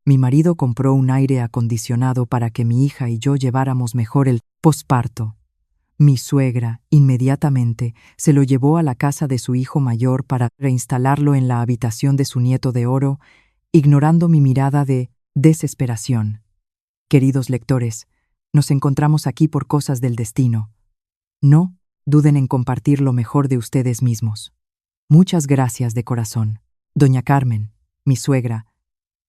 Mi marido compró un aire acondicionado para que mi hija y yo lleváramos mejor el posparto. Mi suegra, inmediatamente, se lo llevó a la casa de su hijo mayor para reinstalarlo en la habitación de su nieto de oro, ignorando mi mirada de desesperación. Queridos lectores, nos encontramos aquí por cosas del destino. No duden en compartir lo mejor de ustedes mismos. Muchas gracias de corazón. Doña Carmen, mi suegra,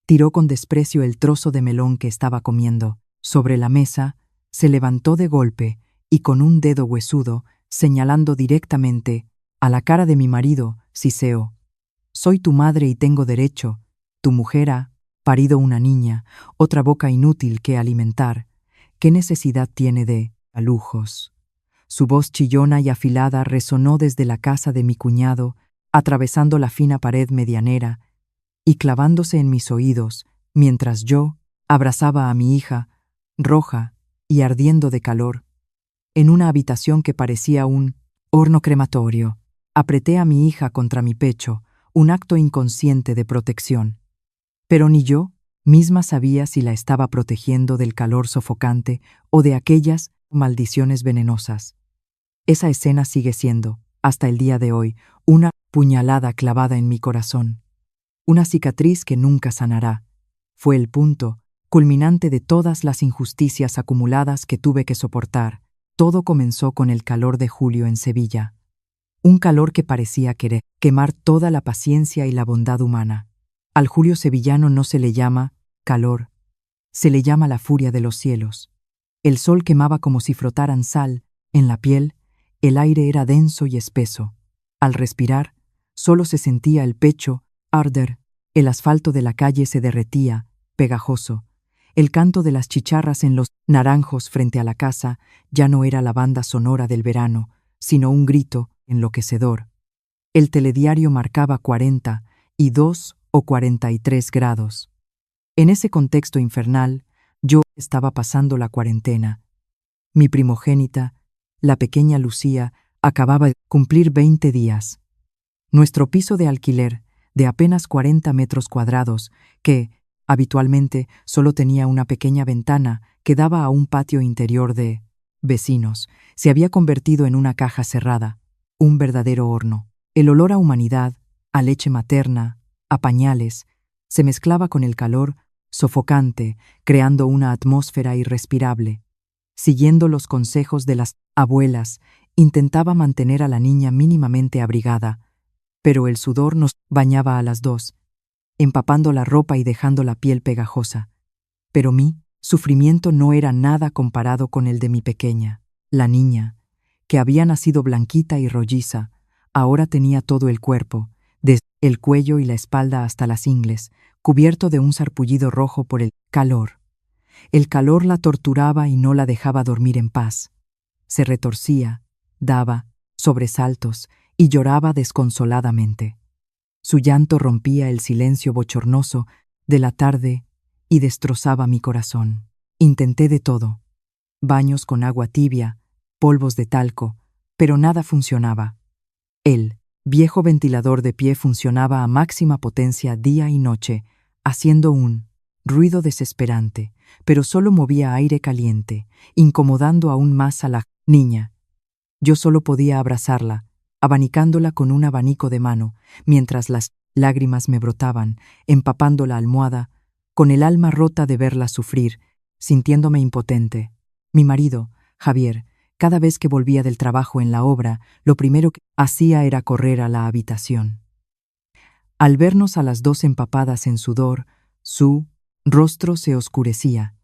tiró con desprecio el trozo de melón que estaba comiendo. Sobre la mesa, se levantó de golpe y con un dedo huesudo, señalando directamente a la cara de mi marido, siseó: «Soy tu madre y tengo derecho. Tu mujer ha parido una niña, otra boca inútil que alimentar. ¿Qué necesidad tiene de lujos?» Su voz chillona y afilada resonó desde la casa de mi cuñado, atravesando la fina pared medianera y clavándose en mis oídos, mientras yo abrazaba a mi hija, roja y ardiendo de calor, en una habitación que parecía un horno crematorio. Apreté a mi hija contra mi pecho, un acto inconsciente de protección. Pero ni yo misma sabía si la estaba protegiendo del calor sofocante o de aquellas maldiciones venenosas. Esa escena sigue siendo, hasta el día de hoy, una puñalada clavada en mi corazón. Una cicatriz que nunca sanará. Fue el punto culminante de todas las injusticias acumuladas que tuve que soportar. Todo comenzó con el calor de julio en Sevilla. Un calor que parecía querer quemar toda la paciencia y la bondad humana. Al julio sevillano no se le llama calor, se le llama la furia de los cielos. El sol quemaba como si frotaran sal en la piel, el aire era denso y espeso. Al respirar, solo se sentía el pecho arder, el asfalto de la calle se derretía, pegajoso. El canto de las chicharras en los naranjos frente a la casa ya no era la banda sonora del verano, sino un grito enloquecedor. El telediario marcaba 42 o 43 grados. En ese contexto infernal, yo estaba pasando la cuarentena. Mi primogénita, la pequeña Lucía, acababa de cumplir 20 días. Nuestro piso de alquiler, de apenas 40 metros cuadrados, que habitualmente solo tenía una pequeña ventana que daba a un patio interior de vecinos, se había convertido en una caja cerrada, un verdadero horno. El olor a humanidad, a leche materna, a pañales, se mezclaba con el calor sofocante, creando una atmósfera irrespirable. Siguiendo los consejos de las abuelas, intentaba mantener a la niña mínimamente abrigada, pero el sudor nos bañaba a las dos, empapando la ropa y dejando la piel pegajosa. Pero mi sufrimiento no era nada comparado con el de mi pequeña. La niña, que había nacido blanquita y rolliza, ahora tenía todo el cuerpo, desde el cuello y la espalda hasta las ingles, cubierto de un sarpullido rojo por el calor. El calor la torturaba y no la dejaba dormir en paz. Se retorcía, daba sobresaltos y lloraba desconsoladamente. Su llanto rompía el silencio bochornoso de la tarde y destrozaba mi corazón. Intenté de todo: baños con agua tibia, polvos de talco, pero nada funcionaba. El viejo ventilador de pie funcionaba a máxima potencia día y noche, haciendo un ruido desesperante, pero solo movía aire caliente, incomodando aún más a la niña. Yo solo podía abrazarla, abanicándola con un abanico de mano, mientras las lágrimas me brotaban, empapando la almohada, con el alma rota de verla sufrir, sintiéndome impotente. Mi marido, Javier, cada vez que volvía del trabajo en la obra, lo primero que hacía era correr a la habitación. Al vernos a las dos empapadas en sudor, su rostro se oscurecía.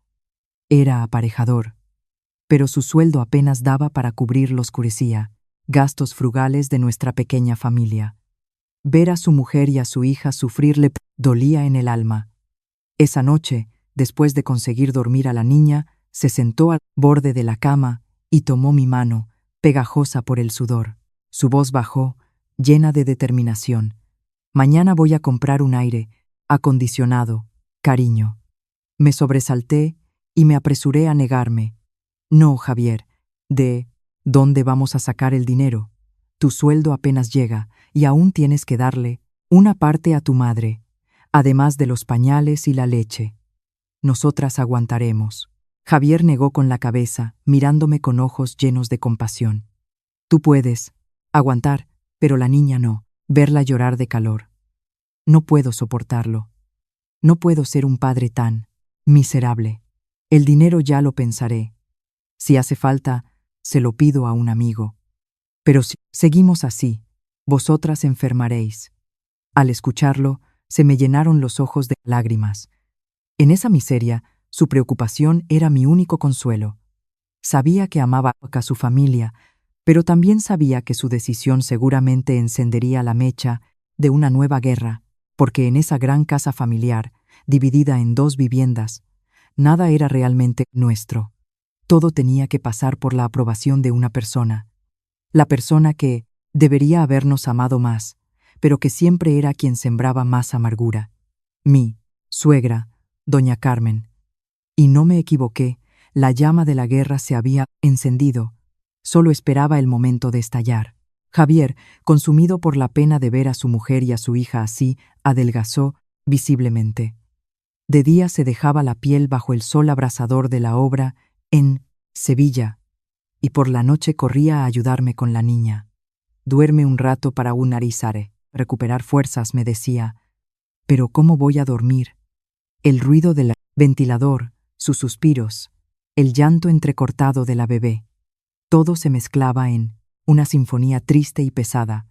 Era aparejador, pero su sueldo apenas daba para cubrir lo oscurecía. Gastos frugales de nuestra pequeña familia. Ver a su mujer y a su hija sufrir le dolía en el alma. Esa noche, después de conseguir dormir a la niña, se sentó al borde de la cama y tomó mi mano, pegajosa por el sudor. Su voz bajó, llena de determinación. «Mañana voy a comprar un aire acondicionado, cariño». Me sobresalté y me apresuré a negarme. «No, Javier, ¿de dónde vamos a sacar el dinero? Tu sueldo apenas llega y aún tienes que darle una parte a tu madre, además de los pañales y la leche». nosotras aguantaremos. Javier negó con la cabeza, mirándome con ojos llenos de compasión. Tú puedes aguantar, pero la niña no. Verla llorar de calor. No puedo soportarlo. No puedo ser un padre tan miserable. El dinero ya lo pensaré. Si hace falta, se lo pido a un amigo. Pero si seguimos así, vosotras enfermaréis. Al escucharlo, se me llenaron los ojos de lágrimas. En esa miseria, su preocupación era mi único consuelo. Sabía que amaba a su familia, pero también sabía que su decisión seguramente encendería la mecha de una nueva guerra, porque en esa gran casa familiar, dividida en 2 viviendas, nada era realmente nuestro. Todo tenía que pasar por la aprobación de una persona. La persona que debería habernos amado más, pero que siempre era quien sembraba más amargura. Mi suegra, doña Carmen. Y no me equivoqué, la llama de la guerra se había encendido. Solo esperaba el momento de estallar. Javier, consumido por la pena de ver a su mujer y a su hija así, adelgazó visiblemente. De día se dejaba la piel bajo el sol abrasador de la obra en Sevilla, y por la noche corría a ayudarme con la niña. Duerme un rato para un narizare, recuperar fuerzas, me decía. Pero ¿cómo voy a dormir? El ruido del ventilador, sus suspiros, el llanto entrecortado de la bebé. Todo se mezclaba en una sinfonía triste y pesada.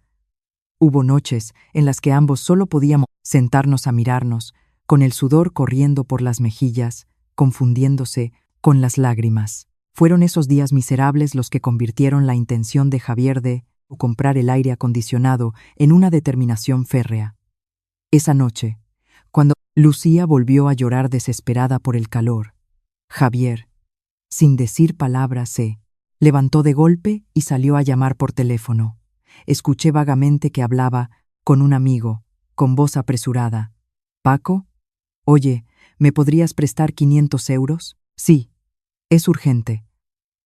Hubo noches en las que ambos solo podíamos sentarnos a mirarnos, con el sudor corriendo por las mejillas, confundiéndose con las lágrimas. Fueron esos días miserables los que convirtieron la intención de Javier de comprar el aire acondicionado en una determinación férrea. Esa noche, cuando Lucía volvió a llorar desesperada por el calor, Javier, sin decir palabras, se levantó de golpe y salió a llamar por teléfono. Escuché vagamente que hablaba con un amigo, con voz apresurada. «¿Paco? Oye, ¿me podrías prestar 500 euros? Sí. Es urgente.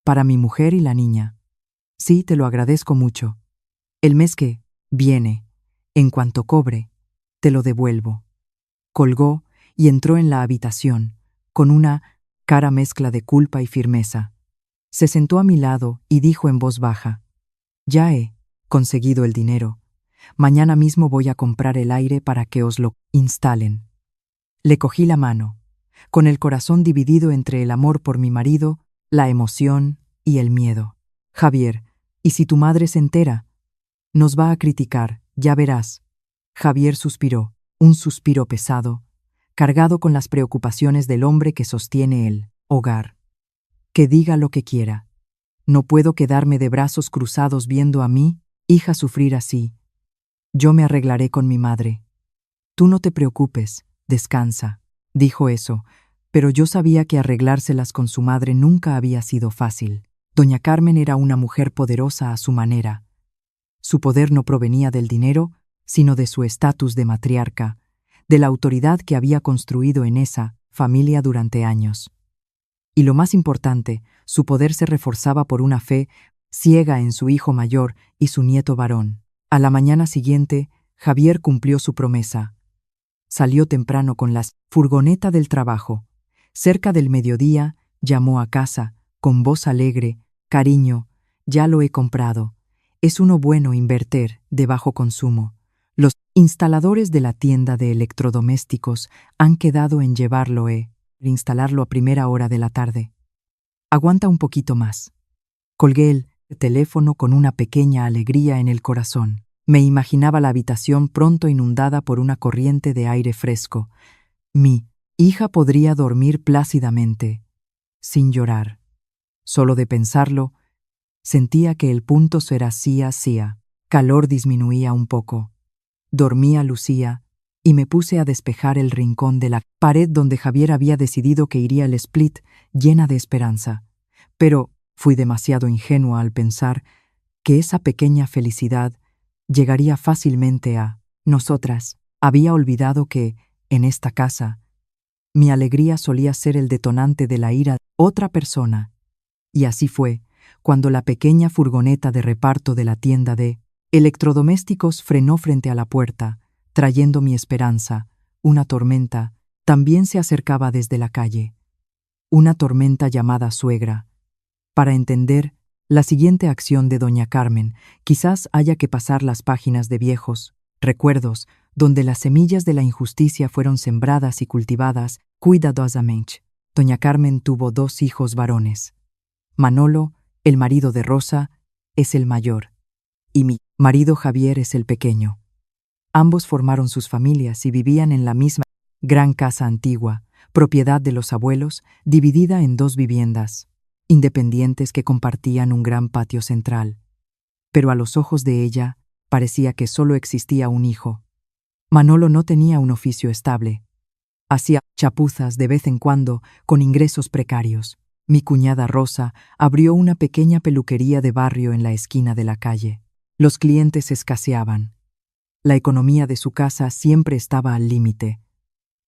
Para mi mujer y la niña. Sí, te lo agradezco mucho. El mes que viene, en cuanto cobre, te lo devuelvo». Colgó y entró en la habitación, con una cara mezcla de culpa y firmeza. Se sentó a mi lado y dijo en voz baja: «Ya he conseguido el dinero. Mañana mismo voy a comprar el aire para que os lo instalen». Le cogí la mano, con el corazón dividido entre el amor por mi marido, la emoción y el miedo. «Javier, ¿y si tu madre se entera? Nos va a criticar, ya verás». Javier suspiró, un suspiro pesado, cargado con las preocupaciones del hombre que sostiene el hogar. «Que diga lo que quiera. No puedo quedarme de brazos cruzados viendo a mi hija sufrir así. Yo me arreglaré con mi madre. Tú no te preocupes, descansa». Dijo eso, pero yo sabía que arreglárselas con su madre nunca había sido fácil. Doña Carmen era una mujer poderosa a su manera. Su poder no provenía del dinero, sino de su estatus de matriarca, de la autoridad que había construido en esa familia durante años. Y lo más importante, su poder se reforzaba por una fe ciega en su hijo mayor y su nieto varón. A la mañana siguiente, Javier cumplió su promesa. Salió temprano con la furgoneta del trabajo. Cerca del mediodía, llamó a casa, con voz alegre: «Cariño, ya lo he comprado. Es uno bueno invertir de bajo consumo. Los instaladores de la tienda de electrodomésticos han quedado en llevarlo instalarlo a primera hora de la tarde. Aguanta un poquito más». Colgué el teléfono con una pequeña alegría en el corazón. Me imaginaba la habitación pronto inundada por una corriente de aire fresco. Mi hija podría dormir plácidamente, sin llorar. Solo de pensarlo, sentía que el punto se hacía. Calor disminuía un poco. Dormía Lucía y me puse a despejar el rincón de la pared donde Javier había decidido que iría el split, llena de esperanza. Pero fui demasiado ingenua al pensar que esa pequeña felicidad llegaría fácilmente a nosotras. Había olvidado que, en esta casa, mi alegría solía ser el detonante de la ira de otra persona. Y así fue, cuando la pequeña furgoneta de reparto de la tienda de electrodomésticos frenó frente a la puerta, trayendo mi esperanza, una tormenta También se acercaba desde la calle una tormenta llamada suegra. Para entender la siguiente acción de doña Carmen, quizás haya que pasar las páginas de viejos recuerdos donde las semillas de la injusticia fueron sembradas y cultivadas cuidadosamente. Doña Carmen tuvo 2 hijos varones. Manolo, el marido de Rosa, es el mayor, y mi marido Javier es el pequeño. Ambos formaron sus familias y vivían en la misma gran casa antigua, propiedad de los abuelos, dividida en 2 viviendas independientes que compartían un gran patio central. Pero a los ojos de ella, parecía que solo existía un hijo. Manolo no tenía un oficio estable. Hacía chapuzas de vez en cuando con ingresos precarios. Mi cuñada Rosa abrió una pequeña peluquería de barrio en la esquina de la calle. Los clientes escaseaban. La economía de su casa siempre estaba al límite.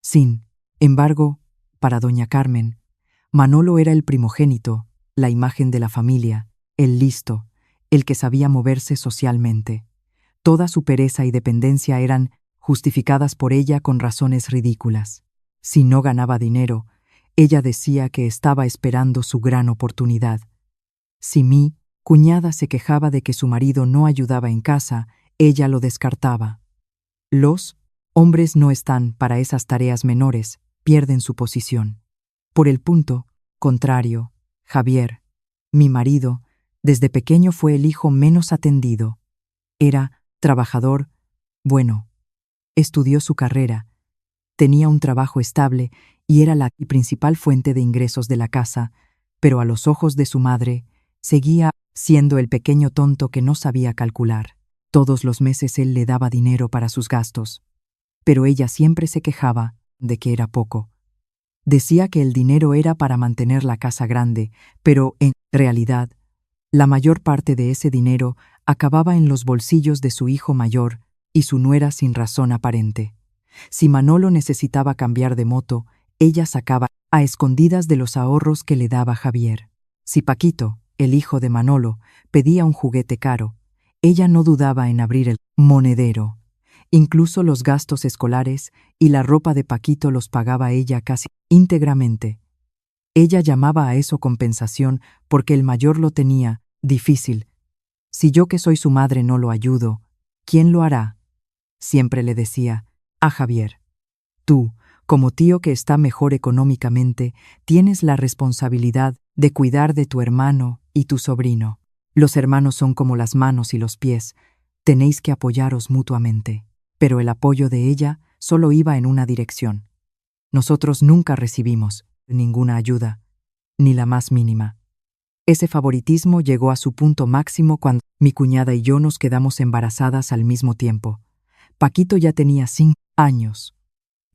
Sin embargo, para doña Carmen, Manolo era el primogénito, la imagen de la familia, el listo, el que sabía moverse socialmente. Toda su pereza y dependencia eran justificadas por ella con razones ridículas. Si no ganaba dinero, ella decía que estaba esperando su gran oportunidad. Si mi cuñada se quejaba de que su marido no ayudaba en casa, ella lo descartaba. Los hombres no están para esas tareas menores, pierden su posición. Por el punto contrario, Javier, mi marido, desde pequeño fue el hijo menos atendido. Era trabajador, bueno, estudió su carrera, tenía un trabajo estable y era la principal fuente de ingresos de la casa, pero a los ojos de su madre, seguía siendo el pequeño tonto que no sabía calcular. Todos los meses él le daba dinero para sus gastos, pero ella siempre se quejaba de que era poco. Decía que el dinero era para mantener la casa grande, pero en realidad, la mayor parte de ese dinero acababa en los bolsillos de su hijo mayor y su nuera sin razón aparente. Si Manolo necesitaba cambiar de moto, ella sacaba a escondidas de los ahorros que le daba Javier. Si Paquito, el hijo de Manolo, pedía un juguete caro, ella no dudaba en abrir el monedero. Incluso los gastos escolares y la ropa de Paquito los pagaba ella casi íntegramente. Ella llamaba a eso compensación porque el mayor lo tenía difícil. Si yo que soy su madre no lo ayudo, ¿quién lo hará? Siempre le decía a Javier. Tú, como tío que está mejor económicamente, tienes la responsabilidad de cuidar de tu hermano y tu sobrino. Los hermanos son como las manos y los pies, tenéis que apoyaros mutuamente. Pero el apoyo de ella solo iba en una dirección. Nosotros nunca recibimos ninguna ayuda, ni la más mínima. Ese favoritismo llegó a su punto máximo cuando mi cuñada y yo nos quedamos embarazadas al mismo tiempo. Paquito ya tenía 5 años.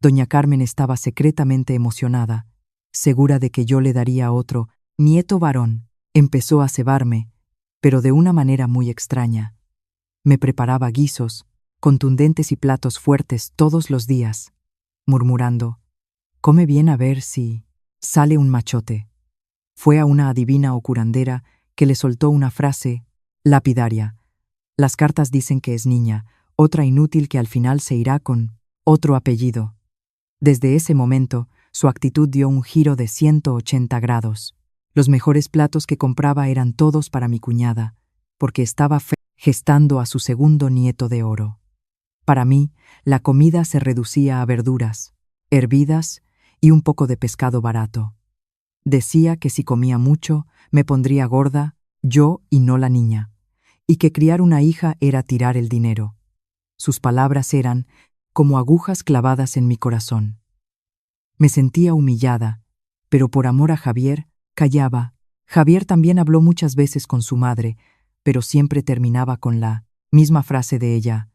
Doña Carmen estaba secretamente emocionada, segura de que yo le daría otro nieto varón. Empezó a cebarme, pero de una manera muy extraña. Me preparaba guisos, contundentes y platos fuertes todos los días, murmurando, «Come bien a ver si sale un machote». Fue a una adivina o curandera que le soltó una frase lapidaria. Las cartas dicen que es niña, otra inútil que al final se irá con otro apellido. Desde ese momento, su actitud dio un giro de 180 grados. Los mejores platos que compraba eran todos para mi cuñada, porque estaba gestando a su segundo nieto de oro. Para mí, la comida se reducía a verduras, hervidas y un poco de pescado barato. Decía que si comía mucho, me pondría gorda, yo y no la niña, y que criar una hija era tirar el dinero. Sus palabras eran como agujas clavadas en mi corazón. Me sentía humillada, pero por amor a Javier, callaba. Javier también habló muchas veces con su madre, pero siempre terminaba con la misma frase de ella.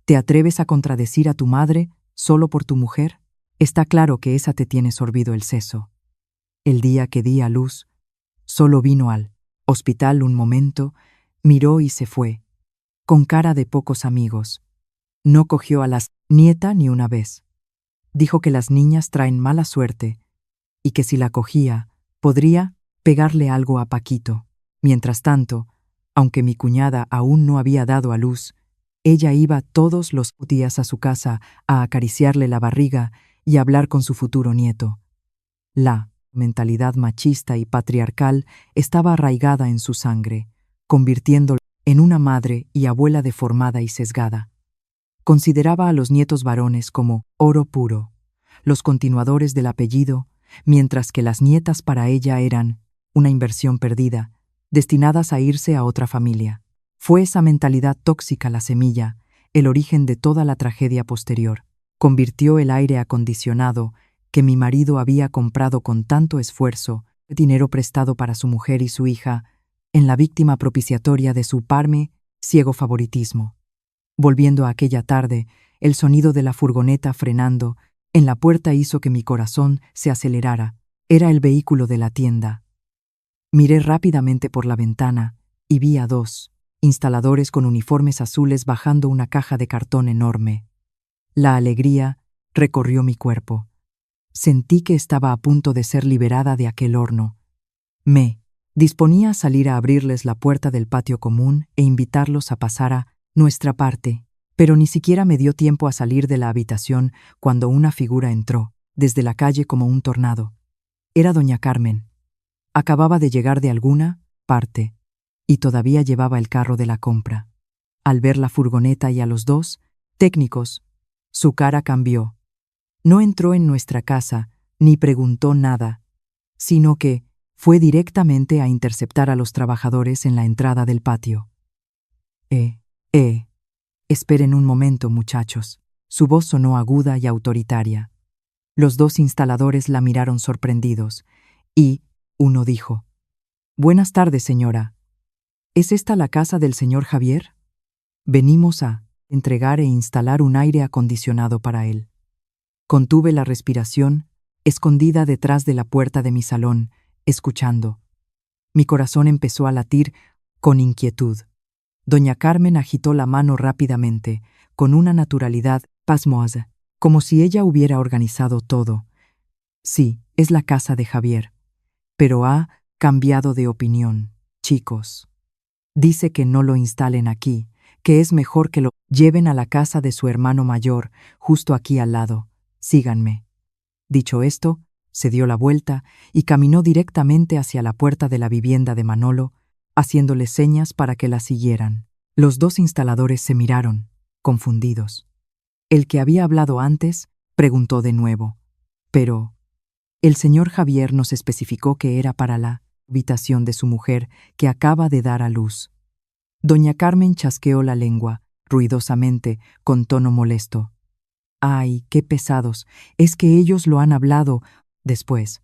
¿Te atreves a contradecir a tu madre solo por tu mujer? Está claro que esa te tiene sorbido el seso. El día que di a luz, solo vino al hospital un momento, miró y se fue, con cara de pocos amigos. No cogió a la nieta ni una vez. Dijo que las niñas traen mala suerte y que si la cogía, podría pegarle algo a Paquito. Mientras tanto, aunque mi cuñada aún no había dado a luz, ella iba todos los días a su casa a acariciarle la barriga y hablar con su futuro nieto. La mentalidad machista y patriarcal estaba arraigada en su sangre, convirtiéndola en una madre y abuela deformada y sesgada. Consideraba a los nietos varones como oro puro, los continuadores del apellido, mientras que las nietas para ella eran una inversión perdida, destinadas a irse a otra familia. Fue esa mentalidad tóxica la semilla, el origen de toda la tragedia posterior. Convirtió el aire acondicionado que mi marido había comprado con tanto esfuerzo, dinero prestado para su mujer y su hija, en la víctima propiciatoria de su parme, ciego favoritismo. Volviendo a aquella tarde, el sonido de la furgoneta frenando en la puerta hizo que mi corazón se acelerara. Era el vehículo de la tienda. Miré rápidamente por la ventana y vi a dos instaladores con uniformes azules bajando una caja de cartón enorme. La alegría recorrió mi cuerpo. Sentí que estaba a punto de ser liberada de aquel horno. Me disponía a salir a abrirles la puerta del patio común e invitarlos a pasar a nuestra parte, pero ni siquiera me dio tiempo a salir de la habitación cuando una figura entró, desde la calle como un tornado. Era doña Carmen. Acababa de llegar de alguna parte y todavía llevaba el carro de la compra. Al ver la furgoneta y a los dos técnicos, su cara cambió. No entró en nuestra casa ni preguntó nada, sino que fue directamente a interceptar a los trabajadores en la entrada del patio. Esperen un momento, muchachos. Su voz sonó aguda y autoritaria. Los dos instaladores la miraron sorprendidos, y uno dijo: «Buenas tardes, señora. ¿Es esta la casa del señor Javier? Venimos a entregar e instalar un aire acondicionado para él». Contuve la respiración, escondida detrás de la puerta de mi salón, escuchando. Mi corazón empezó a latir con inquietud. Doña Carmen agitó la mano rápidamente, con una naturalidad pasmosa, como si ella hubiera organizado todo. Sí, es la casa de Javier. Pero ha cambiado de opinión, chicos. Dice que no lo instalen aquí, que es mejor que lo lleven a la casa de su hermano mayor, justo aquí al lado. Síganme. Dicho esto, se dio la vuelta y caminó directamente hacia la puerta de la vivienda de Manolo, haciéndole señas para que la siguieran. Los dos instaladores se miraron, confundidos. El que había hablado antes preguntó de nuevo, pero el señor Javier nos especificó que era para la habitación de su mujer que acaba de dar a luz. Doña Carmen chasqueó la lengua, ruidosamente, con tono molesto. «Ay, qué pesados, es que ellos lo han hablado después.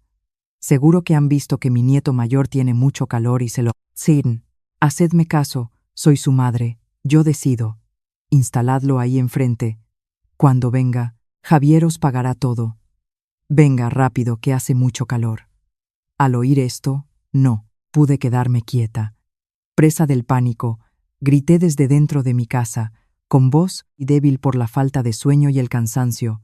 Seguro que han visto que mi nieto mayor tiene mucho calor y se lo... Sin, hacedme caso, soy su madre, yo decido. Instaladlo ahí enfrente. Cuando venga, Javier os pagará todo. Venga rápido, que hace mucho calor». Al oír esto, no pude quedarme quieta. Presa del pánico, grité desde dentro de mi casa, con voz y débil por la falta de sueño y el cansancio.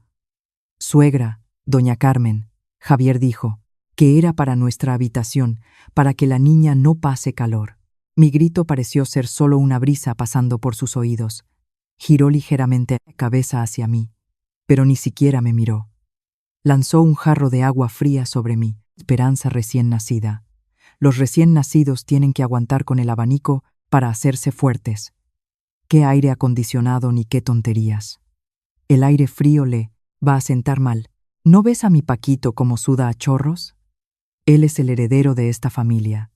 «Suegra, doña Carmen», Javier dijo, que era para nuestra habitación, para que la niña no pase calor. Mi grito pareció ser solo una brisa pasando por sus oídos. Giró ligeramente la cabeza hacia mí, pero ni siquiera me miró. Lanzó un jarro de agua fría sobre mí, esperanza recién nacida. Los recién nacidos tienen que aguantar con el abanico para hacerse fuertes. Qué aire acondicionado ni qué tonterías. El aire frío le va a sentar mal. ¿No ves a mi Paquito como suda a chorros? Él es el heredero de esta familia.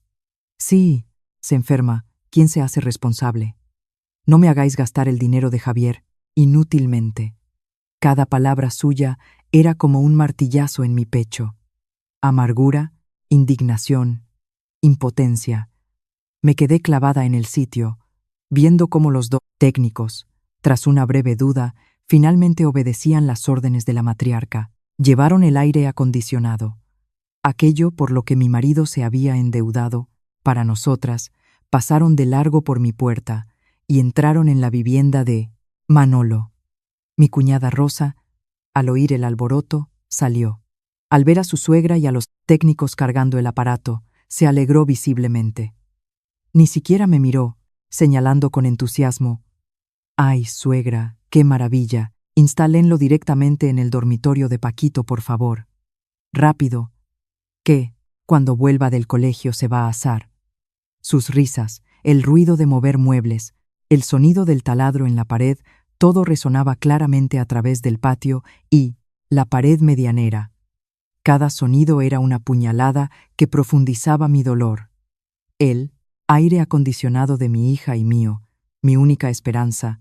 Sí, se enferma, ¿quién se hace responsable? No me hagáis gastar el dinero de Javier, inútilmente. Cada palabra suya era como un martillazo en mi pecho. Amargura, indignación, impotencia. Me quedé clavada en el sitio, viendo cómo los dos técnicos, tras una breve duda, finalmente obedecían las órdenes de la matriarca. Llevaron el aire acondicionado. Aquello por lo que mi marido se había endeudado, para nosotras, pasaron de largo por mi puerta y entraron en la vivienda de Manolo. Mi cuñada Rosa, al oír el alboroto, salió. Al ver a su suegra y a los técnicos cargando el aparato, se alegró visiblemente. Ni siquiera me miró, señalando con entusiasmo: «Ay, suegra, qué maravilla, Instálenlo directamente en el dormitorio de Paquito, por favor. Rápido, que, cuando vuelva del colegio, se va a asar. Sus risas, el ruido de mover muebles, el sonido del taladro en la pared, todo resonaba claramente a través del patio y la pared medianera. Cada sonido era una puñalada que profundizaba mi dolor. El aire acondicionado de mi hija y mío, mi única esperanza,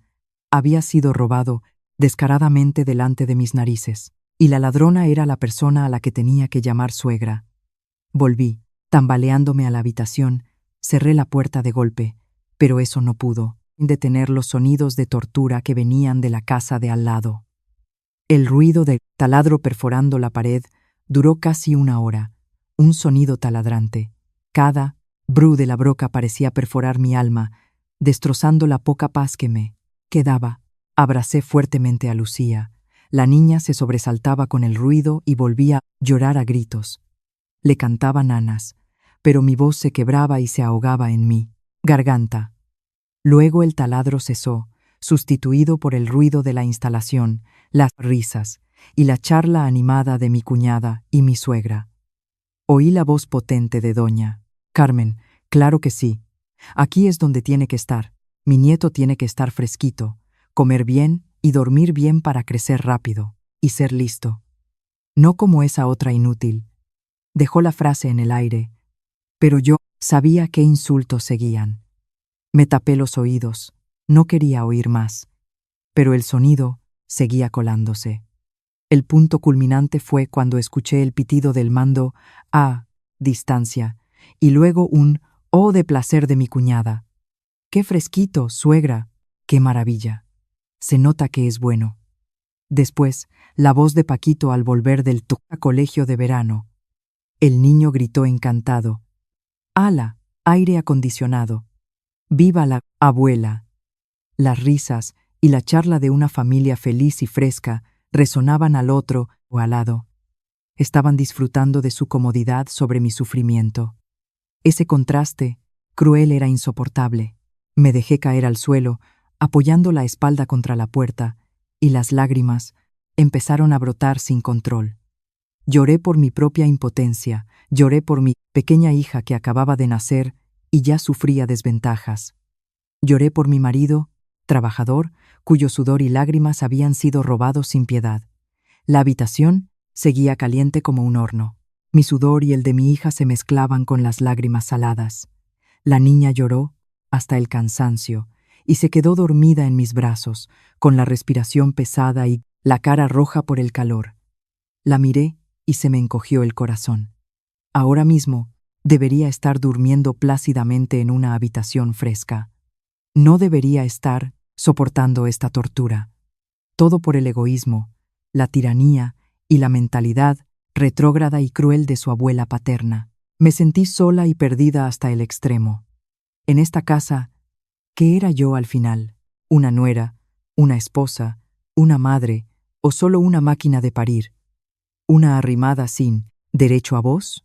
había sido robado descaradamente delante de mis narices, y la ladrona era la persona a la que tenía que llamar suegra. Volví, tambaleándome a la habitación, cerré la puerta de golpe, pero eso no pudo detener los sonidos de tortura que venían de la casa de al lado. El ruido del taladro perforando la pared duró casi 1 hora, un sonido taladrante. Cada bru de la broca parecía perforar mi alma, destrozando la poca paz que me quedaba. Abracé fuertemente a Lucía. La niña se sobresaltaba con el ruido y volvía a llorar a gritos. Le cantaba nanas, pero mi voz se quebraba y se ahogaba en mi garganta. Luego el taladro cesó, sustituido por el ruido de la instalación, las risas y la charla animada de mi cuñada y mi suegra. Oí la voz potente de doña Carmen. Claro que sí. Aquí es donde tiene que estar. Mi nieto tiene que estar fresquito, comer bien y dormir bien para crecer rápido y ser listo. No como esa otra inútil. Dejó la frase en el aire, pero yo sabía qué insultos seguían. Me tapé los oídos, no quería oír más, pero el sonido seguía colándose. El punto culminante fue cuando escuché el pitido del mando a distancia y luego un «oh» de placer de mi cuñada. «¡Qué fresquito, suegra! ¡Qué maravilla! Se nota que es bueno». Después, la voz de Paquito al volver del colegio de verano. El niño gritó encantado. «¡Hala! Aire acondicionado! ¡Viva la abuela!». Las risas y la charla de una familia feliz y fresca resonaban al otro o al lado. Estaban disfrutando de su comodidad sobre mi sufrimiento. Ese contraste cruel era insoportable. Me dejé caer al suelo, apoyando la espalda contra la puerta, y las lágrimas empezaron a brotar sin control. Lloré por mi propia impotencia, lloré por mi pequeña hija que acababa de nacer y ya sufría desventajas. Lloré por mi marido, trabajador, cuyo sudor y lágrimas habían sido robados sin piedad. La habitación seguía caliente como un horno. Mi sudor y el de mi hija se mezclaban con las lágrimas saladas. La niña lloró hasta el cansancio y se quedó dormida en mis brazos, con la respiración pesada y la cara roja por el calor. La miré y se me encogió el corazón. Ahora mismo debería estar durmiendo plácidamente en una habitación fresca. No debería estar soportando esta tortura. Todo por el egoísmo, la tiranía y la mentalidad retrógrada y cruel de su abuela paterna. Me sentí sola y perdida hasta el extremo. En esta casa, ¿qué era yo al final? ¿Una nuera, una esposa, una madre o solo una máquina de parir? ¿Una arrimada sin derecho a voz?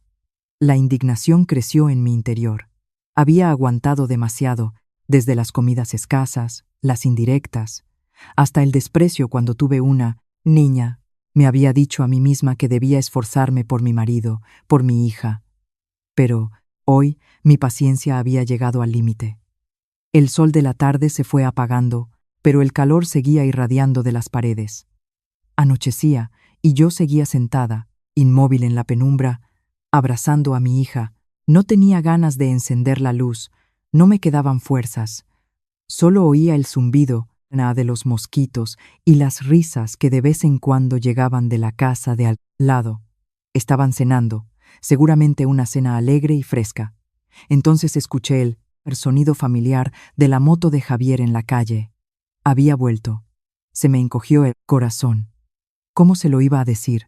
La indignación creció en mi interior. Había aguantado demasiado, desde las comidas escasas, las indirectas, hasta el desprecio cuando tuve una niña. Me había dicho a mí misma que debía esforzarme por mi marido, por mi hija. Pero hoy mi paciencia había llegado al límite. El sol de la tarde se fue apagando, pero el calor seguía irradiando de las paredes. Anochecía y yo seguía sentada, inmóvil en la penumbra, abrazando a mi hija. No tenía ganas de encender la luz, no me quedaban fuerzas. Solo oía el zumbido de los mosquitos y las risas que de vez en cuando llegaban de la casa de al lado. Estaban cenando, seguramente una cena alegre y fresca. Entonces escuché el sonido familiar de la moto de Javier en la calle. Había vuelto. Se me encogió el corazón. ¿Cómo se lo iba a decir?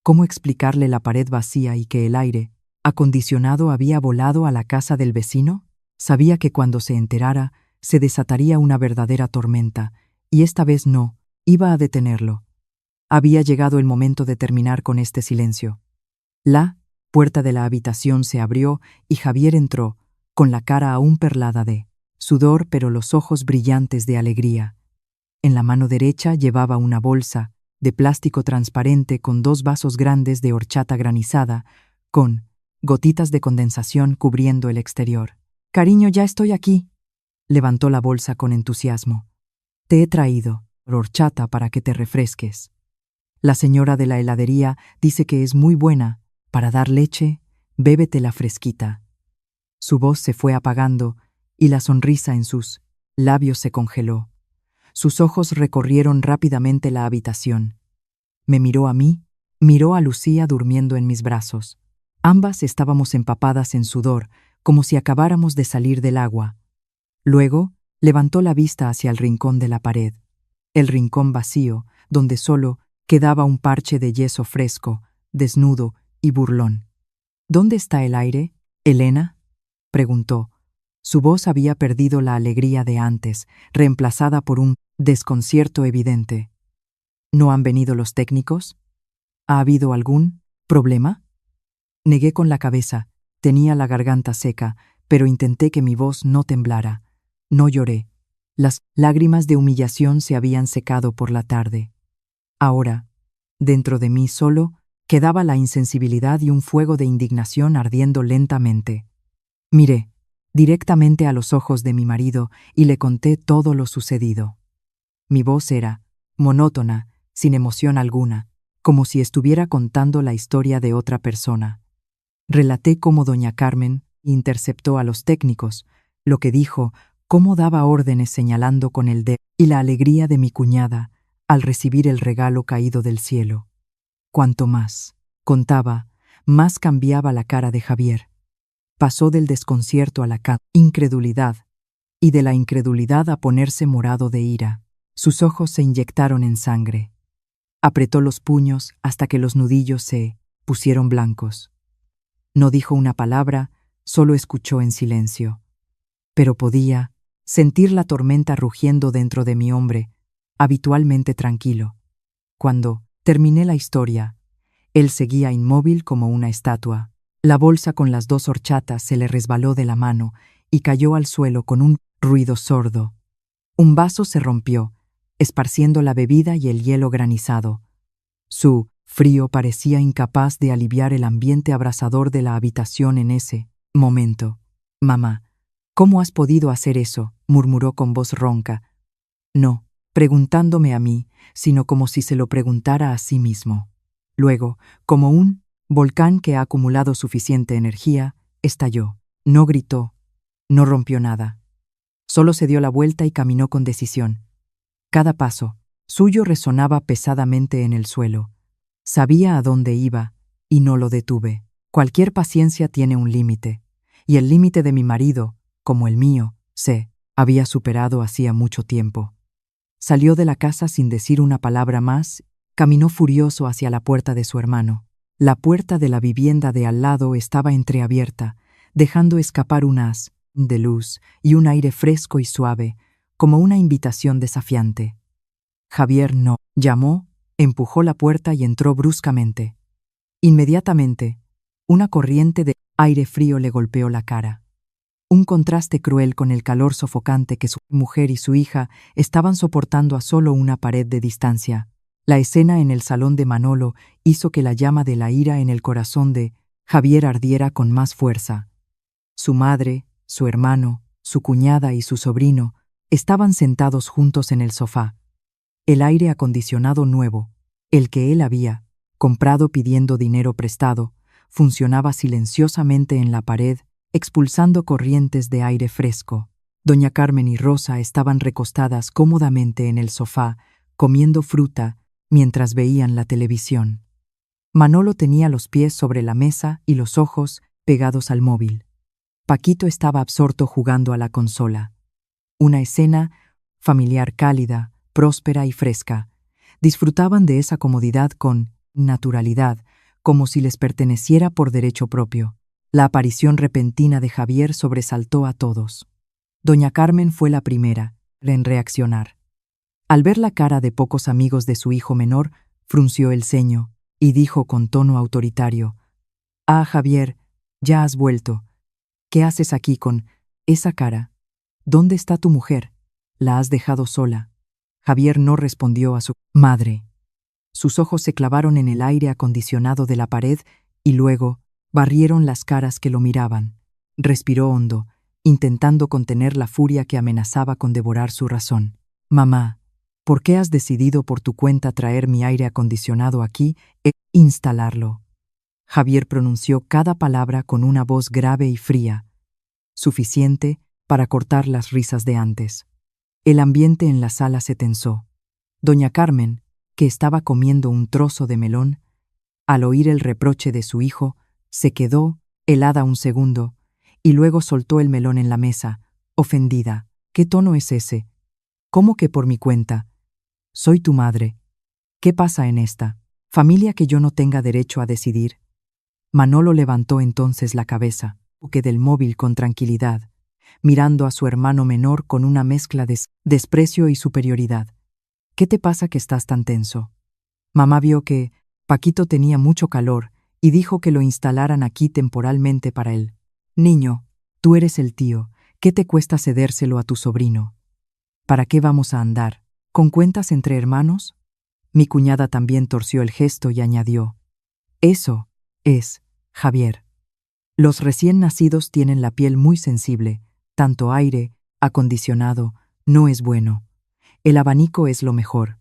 ¿Cómo explicarle la pared vacía y que el aire acondicionado había volado a la casa del vecino? Sabía que cuando se enterara, se desataría una verdadera tormenta, y esta vez no, iba a detenerlo. Había llegado el momento de terminar con este silencio. La puerta de la habitación se abrió y Javier entró, con la cara aún perlada de sudor pero los ojos brillantes de alegría. En la mano derecha llevaba una bolsa de plástico transparente con 2 vasos grandes de horchata granizada, con gotitas de condensación cubriendo el exterior. «Cariño, ya estoy aquí». Levantó la bolsa con entusiasmo. «Te he traído horchata para que te refresques. La señora de la heladería dice que es muy buena. Para dar leche, bébetela fresquita». Su voz se fue apagando y la sonrisa en sus labios se congeló. Sus ojos recorrieron rápidamente la habitación. Me miró a mí, miró a Lucía durmiendo en mis brazos. Ambas estábamos empapadas en sudor, como si acabáramos de salir del agua. Luego, levantó la vista hacia el rincón de la pared. El rincón vacío, donde solo quedaba un parche de yeso fresco, desnudo y burlón. «¿Dónde está el aire, Elena?», preguntó. Su voz había perdido la alegría de antes, reemplazada por un desconcierto evidente. «¿No han venido los técnicos? ¿Ha habido algún problema?». Negué con la cabeza. Tenía la garganta seca, pero intenté que mi voz no temblara. No lloré. Las lágrimas de humillación se habían secado por la tarde. Ahora, dentro de mí solo, quedaba la insensibilidad y un fuego de indignación ardiendo lentamente. Miré directamente a los ojos de mi marido y le conté todo lo sucedido. Mi voz era monótona, sin emoción alguna, como si estuviera contando la historia de otra persona. Relaté cómo doña Carmen interceptó a los técnicos, lo que dijo, cómo daba órdenes señalando con el dedo, y la alegría de mi cuñada al recibir el regalo caído del cielo. Cuanto más contaba, más cambiaba la cara de Javier. Pasó del desconcierto a la incredulidad, y de la incredulidad a ponerse morado de ira. Sus ojos se inyectaron en sangre. Apretó los puños hasta que los nudillos se pusieron blancos. No dijo una palabra, solo escuchó en silencio. Pero podía sentir la tormenta rugiendo dentro de mi hombre, habitualmente tranquilo. Cuando terminé la historia, él seguía inmóvil como una estatua. La bolsa con las 2 horchatas se le resbaló de la mano y cayó al suelo con un ruido sordo. Un vaso se rompió, esparciendo la bebida y el hielo granizado. Su frío parecía incapaz de aliviar el ambiente abrasador de la habitación en ese momento. «Mamá, ¿cómo has podido hacer eso?», murmuró con voz ronca. No, preguntándome a mí, sino como si se lo preguntara a sí mismo. Luego, como un volcán que ha acumulado suficiente energía, estalló. No gritó, no rompió nada. Solo se dio la vuelta y caminó con decisión. Cada paso suyo resonaba pesadamente en el suelo. Sabía a dónde iba y no lo detuve. Cualquier paciencia tiene un límite, y el límite de mi marido, como el mío, se había superado hacía mucho tiempo. Salió de la casa sin decir una palabra más, caminó furioso hacia la puerta de su hermano. La puerta de la vivienda de al lado estaba entreabierta, dejando escapar un haz de luz y un aire fresco y suave, como una invitación desafiante. Javier no llamó, empujó la puerta y entró bruscamente. Inmediatamente, una corriente de aire frío le golpeó la cara. Un contraste cruel con el calor sofocante que su mujer y su hija estaban soportando a solo una pared de distancia. La escena en el salón de Manolo hizo que la llama de la ira en el corazón de Javier ardiera con más fuerza. Su madre, su hermano, su cuñada y su sobrino estaban sentados juntos en el sofá. El aire acondicionado nuevo, el que él había comprado pidiendo dinero prestado, funcionaba silenciosamente en la pared, expulsando corrientes de aire fresco. Doña Carmen y Rosa estaban recostadas cómodamente en el sofá, comiendo fruta mientras veían la televisión. Manolo tenía los pies sobre la mesa y los ojos pegados al móvil. Paquito estaba absorto jugando a la consola. Una escena familiar cálida, próspera y fresca. Disfrutaban de esa comodidad con naturalidad, como si les perteneciera por derecho propio. La aparición repentina de Javier sobresaltó a todos. Doña Carmen fue la primera en reaccionar. Al ver la cara de pocos amigos de su hijo menor, frunció el ceño y dijo con tono autoritario: «Ah, Javier, ya has vuelto. ¿Qué haces aquí con esa cara? ¿Dónde está tu mujer? ¿La has dejado sola?». Javier no respondió a su madre. Sus ojos se clavaron en el aire acondicionado de la pared y luego barrieron las caras que lo miraban. Respiró hondo, intentando contener la furia que amenazaba con devorar su razón. Mamá, ¿por qué has decidido por tu cuenta traer mi aire acondicionado aquí e instalarlo? Javier pronunció cada palabra con una voz grave y fría, suficiente para cortar las risas de antes. El ambiente en la sala se tensó. Doña Carmen, que estaba comiendo un trozo de melón, al oír el reproche de su hijo, se quedó helada un segundo y luego soltó el melón en la mesa, ofendida. ¿Qué tono es ese? ¿Cómo que por mi cuenta? Soy tu madre. ¿Qué pasa en esta familia que yo no tenga derecho a decidir? Manolo levantó entonces la cabeza, del móvil con tranquilidad, mirando a su hermano menor con una mezcla de desprecio y superioridad. ¿Qué te pasa que estás tan tenso? Mamá vio que Paquito tenía mucho calor y dijo que lo instalaran aquí temporalmente para él. Niño, tú eres el tío, ¿qué te cuesta cedérselo a tu sobrino? ¿Para qué vamos a andar? ¿Con cuentas entre hermanos? Mi cuñada también torció el gesto y añadió: Eso es, Javier. Los recién nacidos tienen la piel muy sensible, tanto aire acondicionado no es bueno. El abanico es lo mejor.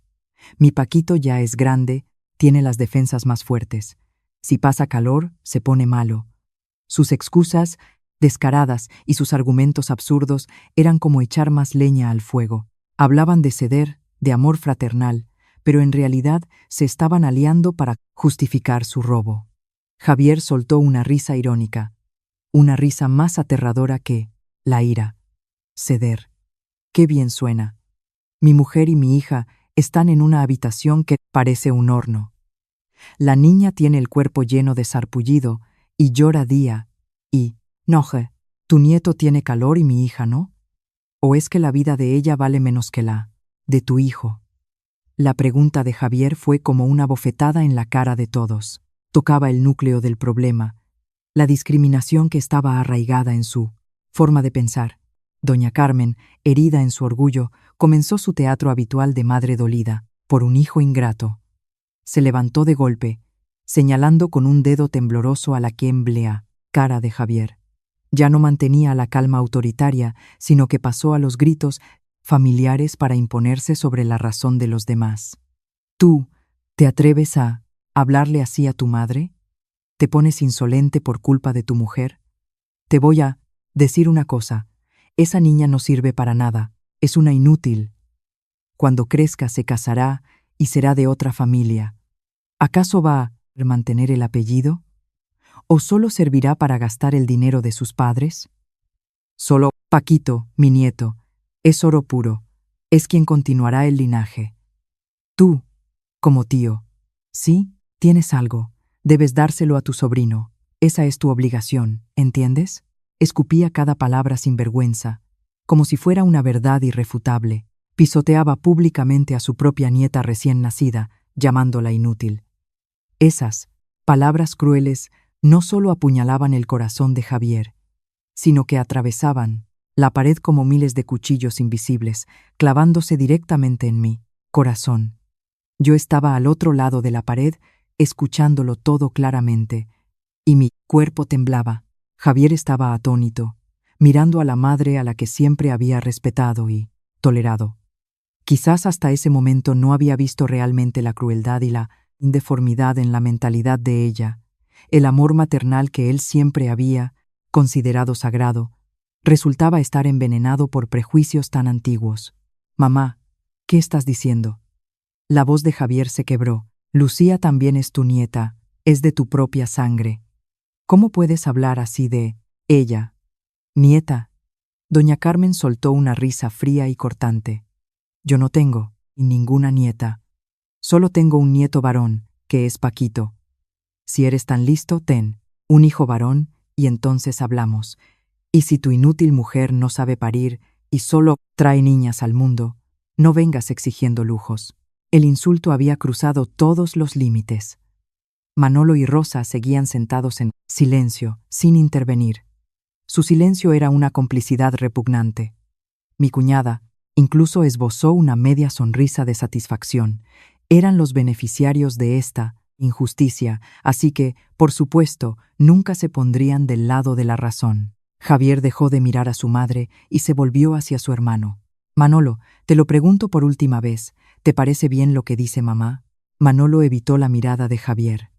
Mi Paquito ya es grande, tiene las defensas más fuertes. Si pasa calor, se pone malo. Sus excusas descaradas y sus argumentos absurdos eran como echar más leña al fuego. Hablaban de ceder, de amor fraternal, pero en realidad se estaban aliando para justificar su robo. Javier soltó una risa irónica, una risa más aterradora que la ira. Ceder. Qué bien suena. Mi mujer y mi hija están en una habitación que parece un horno. La niña tiene el cuerpo lleno de sarpullido y llora día y noche. Tu nieto tiene calor y mi hija no. ¿O es que la vida de ella vale menos que la de tu hijo? La pregunta de Javier fue como una bofetada en la cara de todos. Tocaba el núcleo del problema, la discriminación que estaba arraigada en su forma de pensar. Doña Carmen, herida en su orgullo, comenzó su teatro habitual de madre dolida por un hijo ingrato. Se levantó de golpe, señalando con un dedo tembloroso a la que emblea cara de Javier. Ya no mantenía la calma autoritaria, sino que pasó a los gritos familiares para imponerse sobre la razón de los demás. ¿Tú te atreves a hablarle así a tu madre? ¿Te pones insolente por culpa de tu mujer? Te voy a decir una cosa. Esa niña no sirve para nada, es una inútil. Cuando crezca se casará y será de otra familia. ¿Acaso va a mantener el apellido? ¿O solo servirá para gastar el dinero de sus padres? Solo Paquito, mi nieto, es oro puro, es quien continuará el linaje. Tú, como tío, sí, tienes algo, debes dárselo a tu sobrino, esa es tu obligación, ¿entiendes? Escupía cada palabra sin vergüenza, como si fuera una verdad irrefutable. Pisoteaba públicamente a su propia nieta recién nacida, llamándola inútil. Esas palabras crueles no solo apuñalaban el corazón de Javier, sino que atravesaban la pared como miles de cuchillos invisibles, clavándose directamente en mi corazón. Yo estaba al otro lado de la pared, escuchándolo todo claramente, y mi cuerpo temblaba. Javier estaba atónito, mirando a la madre a la que siempre había respetado y tolerado. Quizás hasta ese momento no había visto realmente la crueldad y la indeformidad en la mentalidad de ella. El amor maternal que él siempre había considerado sagrado resultaba estar envenenado por prejuicios tan antiguos. Mamá, ¿qué estás diciendo? La voz de Javier se quebró. Lucía también es tu nieta, es de tu propia sangre. ¿Cómo puedes hablar así de ella? Nieta. Doña Carmen soltó una risa fría y cortante. Yo no tengo ninguna nieta. Solo tengo un nieto varón, que es Paquito. Si eres tan listo, ten un hijo varón y entonces hablamos. Y si tu inútil mujer no sabe parir y solo trae niñas al mundo, no vengas exigiendo lujos. El insulto había cruzado todos los límites. Manolo y Rosa seguían sentados en silencio, sin intervenir. Su silencio era una complicidad repugnante. Mi cuñada, Incluso esbozó una media sonrisa de satisfacción. Eran los beneficiarios de esta injusticia, así que, por supuesto, nunca se pondrían del lado de la razón. Javier dejó de mirar a su madre y se volvió hacia su hermano. Manolo, te lo pregunto por última vez, ¿te parece bien lo que dice mamá? Manolo evitó la mirada de Javier.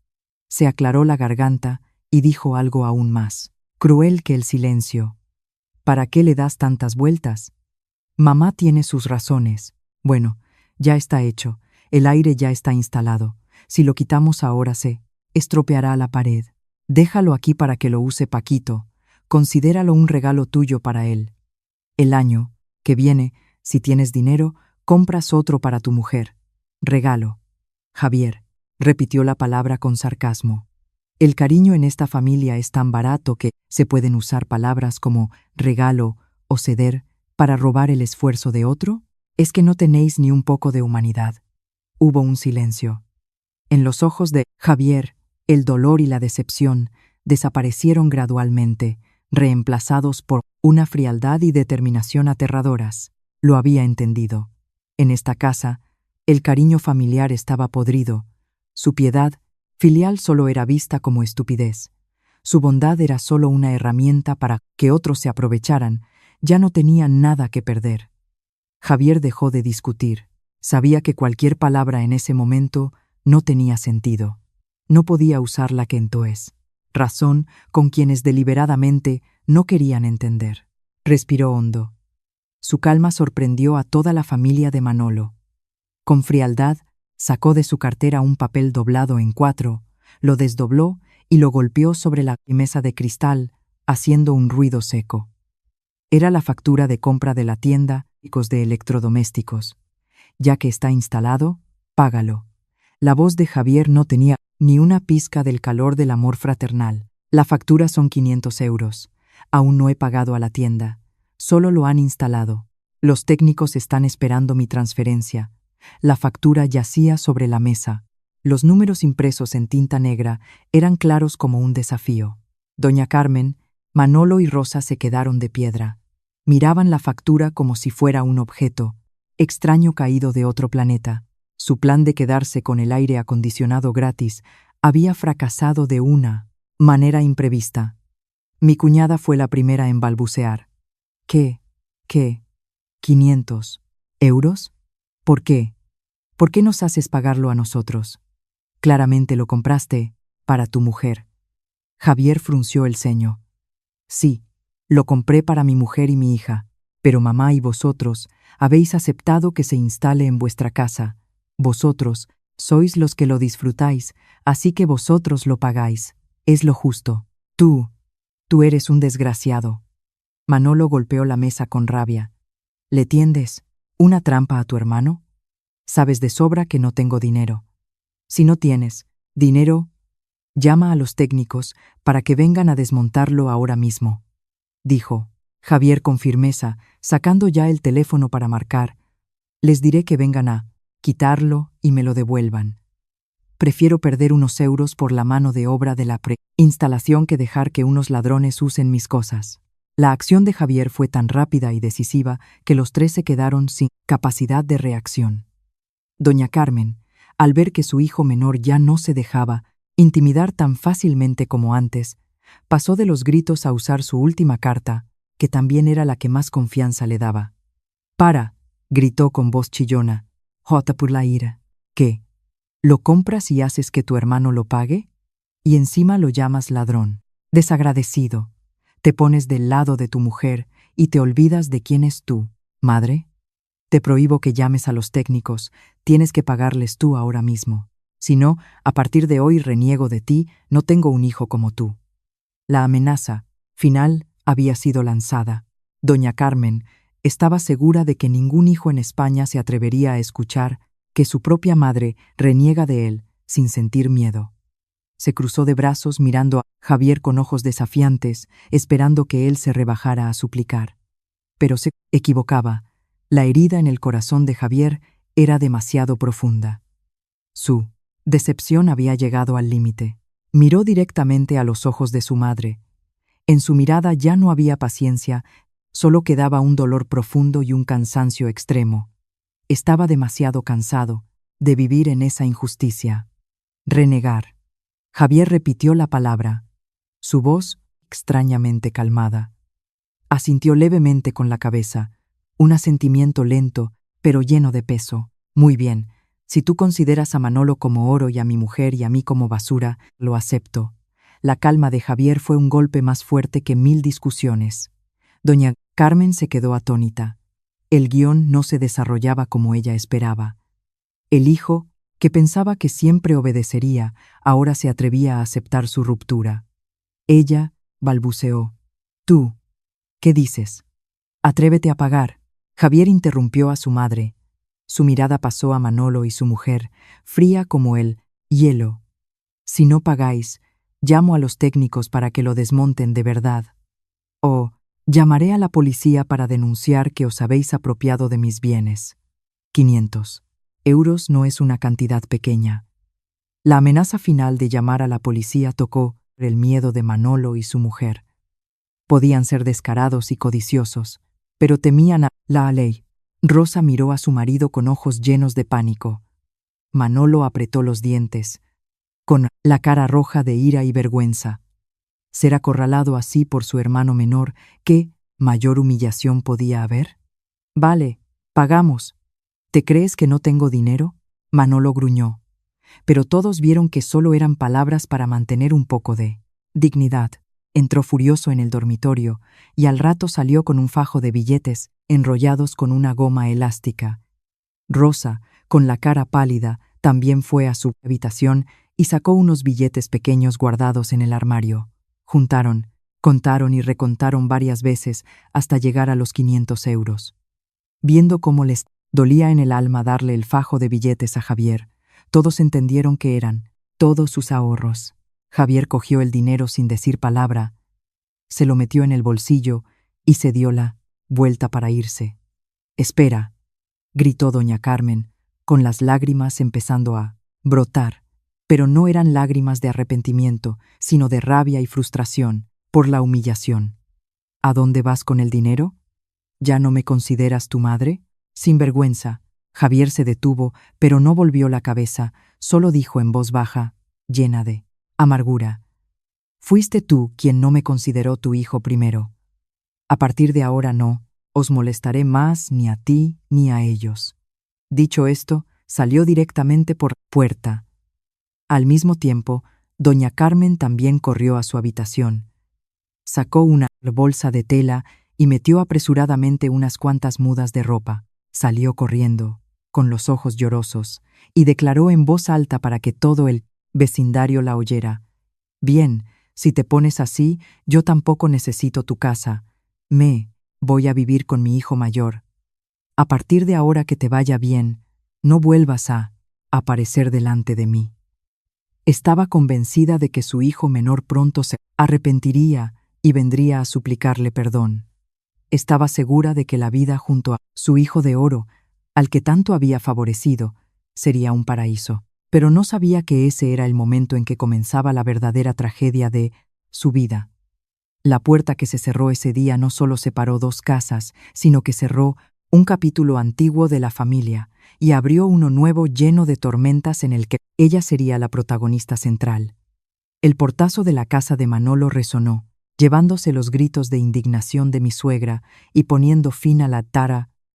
Se aclaró la garganta y dijo algo aún más cruel que el silencio. ¿Para qué le das tantas vueltas? Mamá tiene sus razones. Bueno, ya está hecho, el aire ya está instalado. Si lo quitamos ahora se estropeará la pared. Déjalo aquí para que lo use Paquito. Considéralo un regalo tuyo para él. El año que viene, si tienes dinero, compras otro para tu mujer. Regalo. Javier repitió la palabra con sarcasmo. El cariño en esta familia es tan barato que se pueden usar palabras como regalo o ceder para robar el esfuerzo de otro. ¿Es que no tenéis ni un poco de humanidad? Hubo un silencio. En los ojos de Javier, el dolor y la decepción desaparecieron gradualmente, reemplazados por una frialdad y determinación aterradoras. Lo había entendido. En esta casa, el cariño familiar estaba podrido. Su piedad filial solo era vista como estupidez. Su bondad era solo una herramienta para que otros se aprovecharan. Ya no tenía nada que perder. Javier dejó de discutir. Sabía que cualquier palabra en ese momento no tenía sentido. No podía usar la que entonces razón con quienes deliberadamente no querían entender. Respiró hondo. Su calma sorprendió a toda la familia de Manolo. Con frialdad, sacó de su cartera un papel doblado en 4, lo desdobló y lo golpeó sobre la mesa de cristal, haciendo un ruido seco. Era la factura de compra de la tienda de electrodomésticos. Ya que está instalado, págalo. La voz de Javier no tenía ni una pizca del calor del amor fraternal. La factura son 500 euros. Aún no he pagado a la tienda. Solo lo han instalado. Los técnicos están esperando mi transferencia. La factura yacía sobre la mesa. Los números impresos en tinta negra eran claros como un desafío. Doña Carmen, Manolo y Rosa se quedaron de piedra. Miraban la factura como si fuera un objeto, extraño caído de otro planeta. Su plan de quedarse con el aire acondicionado gratis había fracasado de una manera imprevista. Mi cuñada fue la primera en balbucear. ¿Qué? ¿500 euros? ¿Por qué? ¿Por qué nos haces pagarlo a nosotros? Claramente lo compraste para tu mujer. Javier frunció el ceño. Sí, lo compré para mi mujer y mi hija, pero mamá y vosotros habéis aceptado que se instale en vuestra casa. Vosotros sois los que lo disfrutáis, así que vosotros lo pagáis. Es lo justo. Tú eres un desgraciado. Manolo golpeó la mesa con rabia. ¿Le tiendes una trampa a tu hermano? Sabes de sobra que no tengo dinero. Si no tienes dinero, llama a los técnicos para que vengan a desmontarlo ahora mismo, dijo Javier con firmeza, sacando ya el teléfono para marcar. Les diré que vengan a quitarlo y me lo devuelvan. Prefiero perder unos euros por la mano de obra de la instalación que dejar que unos ladrones usen mis cosas. La acción de Javier fue tan rápida y decisiva que los tres se quedaron sin capacidad de reacción. Doña Carmen, al ver que su hijo menor ya no se dejaba intimidar tan fácilmente como antes, pasó de los gritos a usar su última carta, que también era la que más confianza le daba. «Para», gritó con voz chillona, «jota por la ira». ¿Qué? ¿Lo compras y haces que tu hermano lo pague? Y encima lo llamas ladrón. Desagradecido. Te pones del lado de tu mujer y te olvidas de quién es tú, madre. Te prohíbo que llames a los técnicos, tienes que pagarles tú ahora mismo. Si no, a partir de hoy reniego de ti, no tengo un hijo como tú. La amenaza final había sido lanzada. Doña Carmen estaba segura de que ningún hijo en España se atrevería a escuchar que su propia madre reniega de él sin sentir miedo. Se cruzó de brazos mirando a Javier con ojos desafiantes, esperando que él se rebajara a suplicar. Pero se equivocaba. La herida en el corazón de Javier era demasiado profunda. Su decepción había llegado al límite. Miró directamente a los ojos de su madre. En su mirada ya no había paciencia Solo quedaba un dolor profundo y un cansancio extremo. Estaba demasiado cansado de vivir en esa injusticia. Renegar. Javier repitió la palabra, su voz extrañamente calmada. Asintió levemente con la cabeza, un asentimiento lento, pero lleno de peso. Muy bien, si tú consideras a Manolo como oro y a mi mujer y a mí como basura, lo acepto. La calma de Javier fue un golpe más fuerte que 1000 discusiones. Doña Carmen se quedó atónita. El guión no se desarrollaba como ella esperaba. El hijo, que pensaba que siempre obedecería, ahora se atrevía a aceptar su ruptura. Ella balbuceó. «Tú, ¿qué dices? Atrévete a pagar». Javier interrumpió a su madre. Su mirada pasó a Manolo y su mujer, fría como el hielo. «Si no pagáis, llamo a los técnicos para que lo desmonten de verdad. O llamaré a la policía para denunciar que os habéis apropiado de mis bienes». 500 euros no es una cantidad pequeña. La amenaza final de llamar a la policía tocó el miedo de Manolo y su mujer. Podían ser descarados y codiciosos, pero temían a la ley. Rosa miró a su marido con ojos llenos de pánico. Manolo apretó los dientes, con la cara roja de ira y vergüenza. Ser acorralado así por su hermano menor, ¿qué mayor humillación podía haber? «Vale, pagamos. ¿Te crees que no tengo dinero?», Manolo gruñó. Pero todos vieron que solo eran palabras para mantener un poco de dignidad. Entró furioso en el dormitorio y al rato salió con un fajo de billetes enrollados con una goma elástica. Rosa, con la cara pálida, también fue a su habitación y sacó unos billetes pequeños guardados en el armario. Juntaron, contaron y recontaron varias veces hasta llegar a los 500 euros. Viendo cómo les dolía en el alma darle el fajo de billetes a Javier, todos entendieron que eran todos sus ahorros. Javier cogió el dinero sin decir palabra, se lo metió en el bolsillo y se dio la vuelta para irse. «Espera», gritó doña Carmen, con las lágrimas empezando a brotar, pero no eran lágrimas de arrepentimiento, sino de rabia y frustración por la humillación. «¿A dónde vas con el dinero? ¿Ya no me consideras tu madre? Sinvergüenza». Javier se detuvo, pero no volvió la cabeza, solo dijo en voz baja, llena de amargura: «Fuiste tú quien no me consideró tu hijo primero. A partir de ahora no os molestaré más ni a ti ni a ellos». Dicho esto, salió directamente por la puerta. Al mismo tiempo, doña Carmen también corrió a su habitación. Sacó una bolsa de tela y metió apresuradamente unas cuantas mudas de ropa. Salió corriendo, con los ojos llorosos, y declaró en voz alta para que todo el vecindario la oyera: «Bien, si te pones así, yo tampoco necesito tu casa. Voy a vivir con mi hijo mayor. A partir de ahora que te vaya bien, no vuelvas a aparecer delante de mí». Estaba convencida de que su hijo menor pronto se arrepentiría y vendría a suplicarle perdón. Estaba segura de que la vida junto a su hijo de oro, al que tanto había favorecido, sería un paraíso, pero no sabía que ese era el momento en que comenzaba la verdadera tragedia de su vida. La puerta que se cerró ese día no solo separó dos casas, sino que cerró un capítulo antiguo de la familia y abrió uno nuevo lleno de tormentas en el que ella sería la protagonista central. El portazo de la casa de Manolo resonó, llevándose los gritos de indignación de mi suegra y poniendo fin a la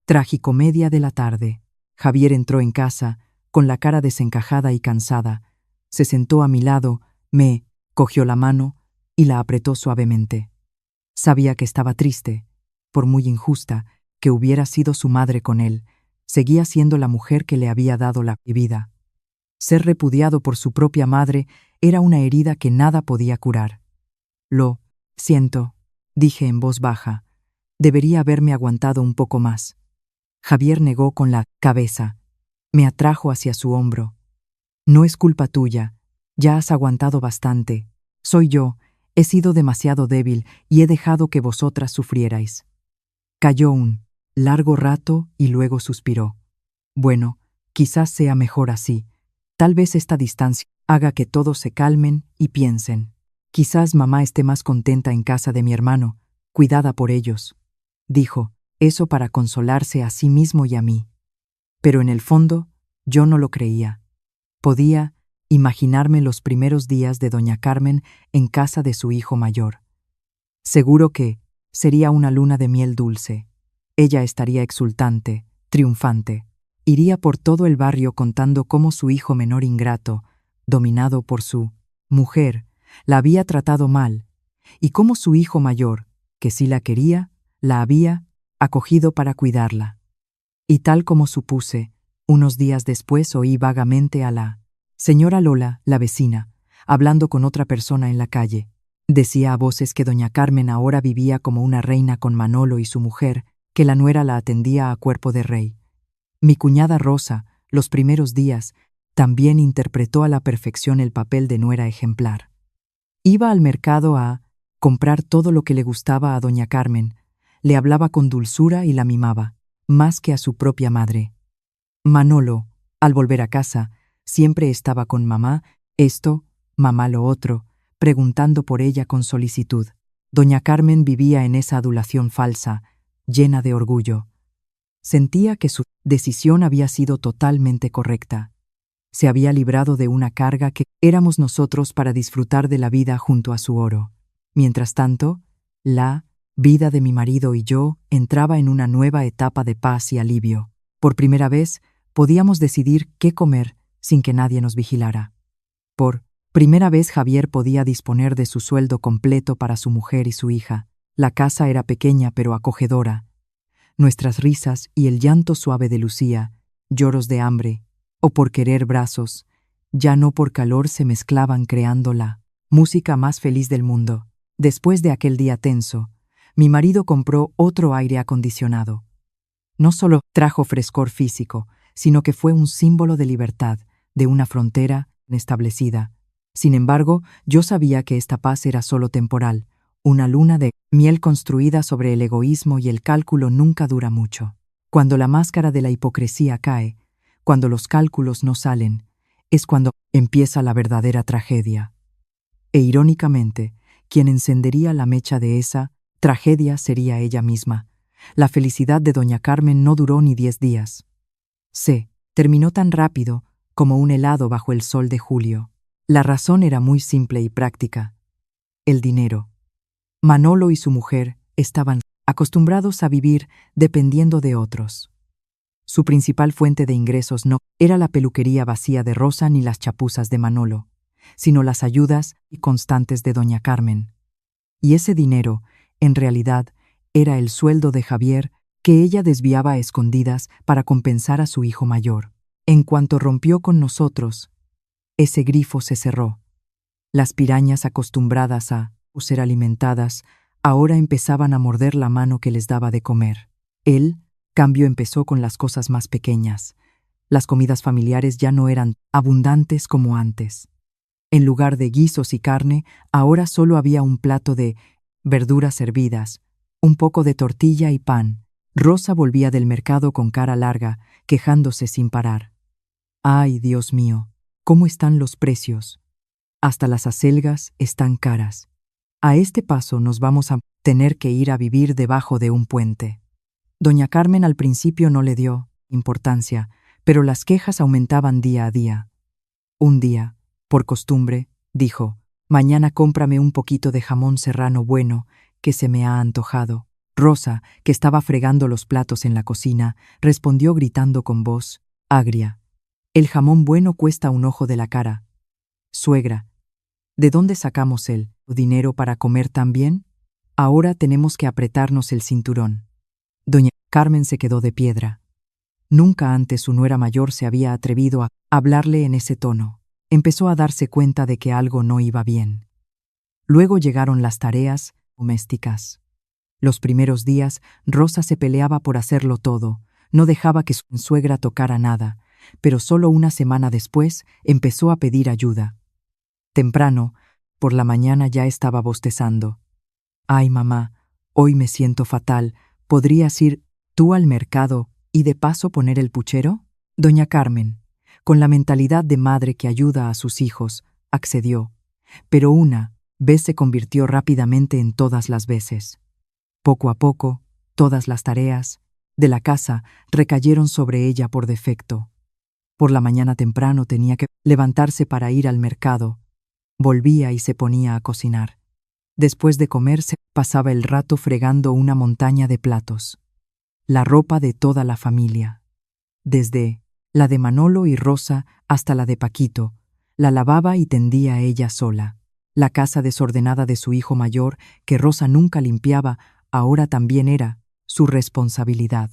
tragicomedia de la tarde. Javier entró en casa, con la cara desencajada y cansada. Se sentó a mi lado, me cogió la mano y la apretó suavemente. Sabía que estaba triste, por muy injusta que hubiera sido su madre con él, seguía siendo la mujer que le había dado la vida. Ser repudiado por su propia madre era una herida que nada podía curar. «Lo siento», dije en voz baja. «Debería haberme aguantado un poco más». Javier negó con la cabeza. Me atrajo hacia su hombro. «No es culpa tuya. Ya has aguantado bastante. Soy yo. He sido demasiado débil y he dejado que vosotras sufrierais». Calló un largo rato y luego suspiró. «Bueno, quizás sea mejor así. Tal vez esta distancia haga que todos se calmen y piensen. Quizás mamá esté más contenta en casa de mi hermano, cuidada por ellos». dijo, eso para consolarse a sí mismo y a mí. Pero en el fondo, yo no lo creía. Podía imaginarme los primeros días de doña Carmen en casa de su hijo mayor. Seguro que sería una luna de miel dulce. Ella estaría exultante, triunfante. Iría por todo el barrio contando cómo su hijo menor ingrato, dominado por su mujer, la había tratado mal, y cómo su hijo mayor, que sí la quería, la había acogido para cuidarla. Y tal como supuse, unos días después oí vagamente a la señora Lola, la vecina, hablando con otra persona en la calle. Decía a voces que doña Carmen ahora vivía como una reina con Manolo y su mujer, que la nuera la atendía a cuerpo de rey. Mi cuñada Rosa, los primeros días, también interpretó a la perfección el papel de nuera ejemplar. Iba al mercado a comprar todo lo que le gustaba a doña Carmen, le hablaba con dulzura y la mimaba, más que a su propia madre. Manolo, al volver a casa, siempre estaba con mamá, esto, mamá lo otro, preguntando por ella con solicitud. Doña Carmen vivía en esa adulación falsa, llena de orgullo. Sentía que su decisión había sido totalmente correcta. Se había librado de una carga que éramos nosotros para disfrutar de la vida junto a su oro. Mientras tanto, la vida de mi marido y yo entraba en una nueva etapa de paz y alivio. Por primera vez, podíamos decidir qué comer sin que nadie nos vigilara. Por primera vez Javier podía disponer de su sueldo completo para su mujer y su hija. La casa era pequeña pero acogedora. Nuestras risas y el llanto suave de Lucía, lloros de hambre o por querer brazos, ya no por calor se mezclaban creando la música más feliz del mundo. Después de aquel día tenso, mi marido compró otro aire acondicionado. No solo trajo frescor físico, sino que fue un símbolo de libertad, de una frontera establecida. Sin embargo, yo sabía que esta paz era solo temporal, una luna de miel construida sobre el egoísmo y el cálculo nunca dura mucho. Cuando la máscara de la hipocresía cae, cuando los cálculos no salen, es cuando empieza la verdadera tragedia. E irónicamente, quien encendería la mecha de esa tragedia sería ella misma. La felicidad de doña Carmen no duró ni 10 días. Terminó tan rápido como un helado bajo el sol de julio. La razón era muy simple y práctica: el dinero. Manolo y su mujer estaban acostumbrados a vivir dependiendo de otros. Su principal fuente de ingresos no era la peluquería vacía de Rosa ni las chapuzas de Manolo, sino las ayudas constantes de doña Carmen. Y ese dinero, en realidad, era el sueldo de Javier que ella desviaba a escondidas para compensar a su hijo mayor. En cuanto rompió con nosotros, ese grifo se cerró. Las pirañas acostumbradas a ser alimentadas ahora empezaban a morder la mano que les daba de comer. El cambio empezó con las cosas más pequeñas. Las comidas familiares ya no eran abundantes como antes. En lugar de guisos y carne, ahora solo había un plato de verduras hervidas, un poco de tortilla y pan. Rosa volvía del mercado con cara larga, quejándose sin parar. ¡Ay, Dios mío! ¿Cómo están los precios? Hasta las acelgas están caras. A este paso nos vamos a tener que ir a vivir debajo de un puente. Doña Carmen al principio no le dio importancia, pero las quejas aumentaban día a día. Un día, por costumbre, dijo: «Mañana cómprame un poquito de jamón serrano bueno, que se me ha antojado». Rosa, que estaba fregando los platos en la cocina, respondió gritando con voz agria: «El jamón bueno cuesta un ojo de la cara». «Suegra, ¿de dónde sacamos el dinero para comer tan bien? Ahora tenemos que apretarnos el cinturón». Doña Carmen se quedó de piedra. Nunca antes su nuera mayor se había atrevido a hablarle en ese tono. Empezó a darse cuenta de que algo no iba bien. Luego llegaron las tareas domésticas. Los primeros días, Rosa se peleaba por hacerlo todo, no dejaba que su suegra tocara nada, pero solo una semana después empezó a pedir ayuda. Temprano, por la mañana ya estaba bostezando. «Ay, mamá, hoy me siento fatal. ¿Podrías ir tú al mercado y de paso poner el puchero?» Doña Carmen, con la mentalidad de madre que ayuda a sus hijos, accedió, pero una vez se convirtió rápidamente en todas las veces. Poco a poco, Todas las tareas de la casa recayeron sobre ella por defecto. Por la mañana temprano tenía que levantarse para ir al mercado. Volvía y se ponía a cocinar. Después de comer se pasaba el rato fregando una montaña de platos. La ropa de toda la familia, desde la de Manolo y Rosa hasta la de Paquito, la lavaba y tendía ella sola. La casa desordenada de su hijo mayor, que Rosa nunca limpiaba, ahora también era su responsabilidad.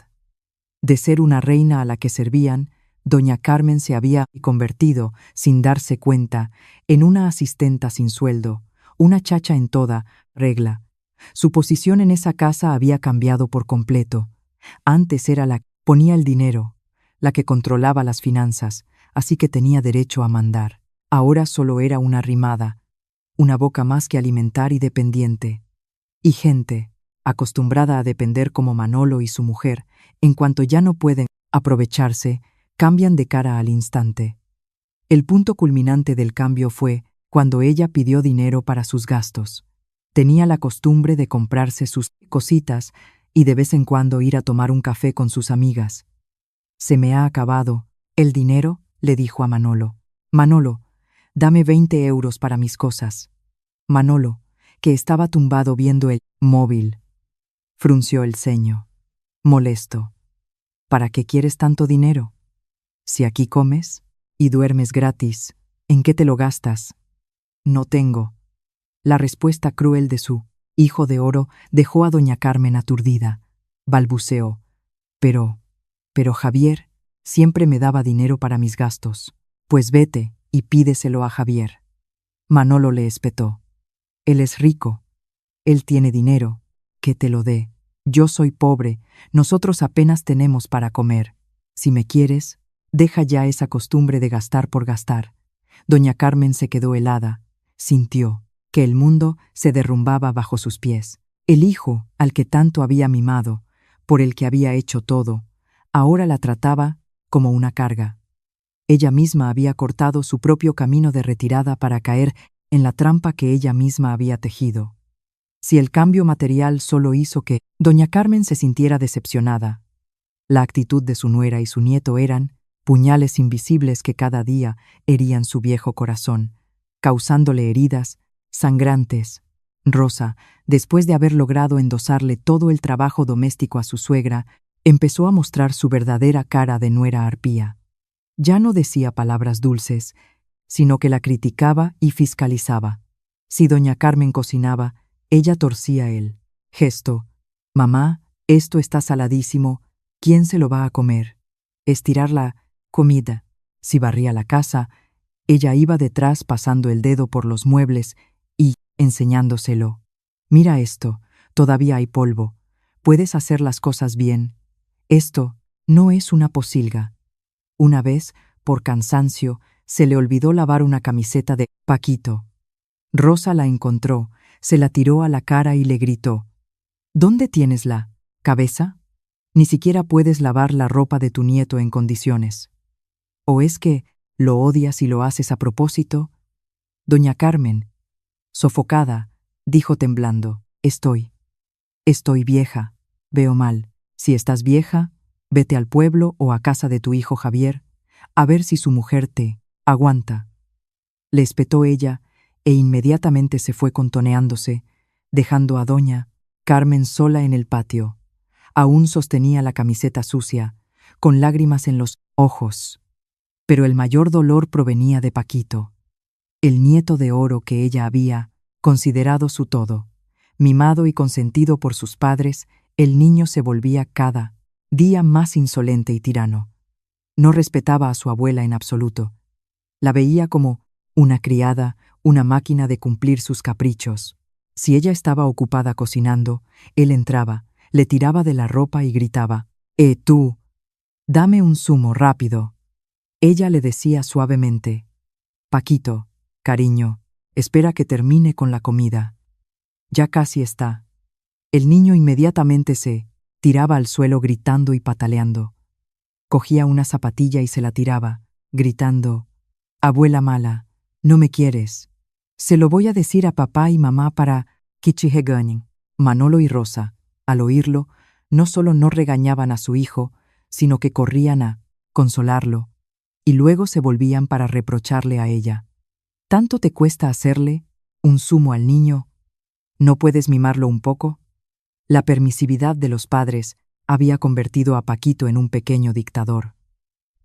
De ser una reina a la que servían, doña Carmen se había convertido, sin darse cuenta, en una asistenta sin sueldo, una chacha en toda regla. Su posición en esa casa había cambiado por completo. Antes era la que ponía el dinero, la que controlaba las finanzas, así que tenía derecho a mandar. Ahora solo era una arrimada, una boca más que alimentar y dependiente. Y gente, acostumbrada a depender como Manolo y su mujer, en cuanto ya no pueden aprovecharse, cambian de cara al instante. El punto culminante del cambio fue cuando ella pidió dinero para sus gastos. Tenía la costumbre de comprarse sus cositas y de vez en cuando ir a tomar un café con sus amigas. «Se me ha acabado el dinero», le dijo a Manolo. «Manolo, dame 20 euros para mis cosas». Manolo, que estaba tumbado viendo el móvil, frunció el ceño, molesto. «¿Para qué quieres tanto dinero? Si aquí comes y duermes gratis, ¿en qué te lo gastas?» «No tengo». La respuesta cruel de su hijo de oro dejó a doña Carmen aturdida. Balbuceó. Pero Javier siempre me daba dinero para mis gastos. «Pues vete y pídeselo a Javier». Manolo le espetó. «Él es rico. Él tiene dinero. Que te lo dé. Yo soy pobre. Nosotros apenas tenemos para comer. Si me quieres, deja ya esa costumbre de gastar por gastar». Doña Carmen se quedó helada. Sintió que el mundo se derrumbaba bajo sus pies. El hijo, al que tanto había mimado, por el que había hecho todo, ahora la trataba como una carga. Ella misma había cortado su propio camino de retirada para caer en la trampa que ella misma había tejido. Si el cambio material solo hizo que doña Carmen se sintiera decepcionada, la actitud de su nuera y su nieto eran puñales invisibles que cada día herían su viejo corazón, causándole heridas sangrantes. Rosa, después de haber logrado endosarle todo el trabajo doméstico a su suegra, empezó a mostrar su verdadera cara de nuera arpía. Ya no decía palabras dulces, sino que la criticaba y fiscalizaba. Si doña Carmen cocinaba, ella torcía el gesto. «Mamá, esto está saladísimo, ¿quién se lo va a comer?» Estirar la comida. Si barría la casa, ella iba detrás pasando el dedo por los muebles y enseñándoselo. «Mira esto, todavía hay polvo. Puedes hacer las cosas bien. Esto no es una posilga». Una vez, por cansancio, se le olvidó lavar una camiseta de Paquito. Rosa la encontró, se la tiró a la cara y le gritó: «¿Dónde tienes la cabeza? Ni siquiera puedes lavar la ropa de tu nieto en condiciones. ¿O es que lo odias y lo haces a propósito?» Doña Carmen, sofocada, dijo temblando: Estoy vieja, veo mal. Si estás vieja, vete al pueblo o a casa de tu hijo Javier, a ver si su mujer te aguanta». Le espetó ella e inmediatamente se fue contoneándose, dejando a doña Carmen sola en el patio. Aún sostenía la camiseta sucia, con lágrimas en los ojos. Pero el mayor dolor provenía de Paquito, el nieto de oro que ella había considerado su todo. Mimado y consentido por sus padres, el niño se volvía cada día más insolente y tirano. No respetaba a su abuela en absoluto. La veía como una criada, una máquina de cumplir sus caprichos. Si ella estaba ocupada cocinando, él entraba, le tiraba de la ropa y gritaba: Tú, dame un zumo rápido». Ella le decía suavemente: «Paquito, cariño, espera que termine con la comida. Ya casi está». El niño inmediatamente se tiraba al suelo gritando y pataleando. Cogía una zapatilla y se la tiraba, gritando: «Abuela mala, no me quieres. Se lo voy a decir a papá y mamá para Kichiheganin». Manolo y Rosa, al oírlo, no solo no regañaban a su hijo, sino que corrían a consolarlo, y luego se volvían para reprocharle a ella. ¿Tanto te cuesta hacerle un zumo al niño? ¿No puedes mimarlo un poco? La permisividad de los padres había convertido a Paquito en un pequeño dictador.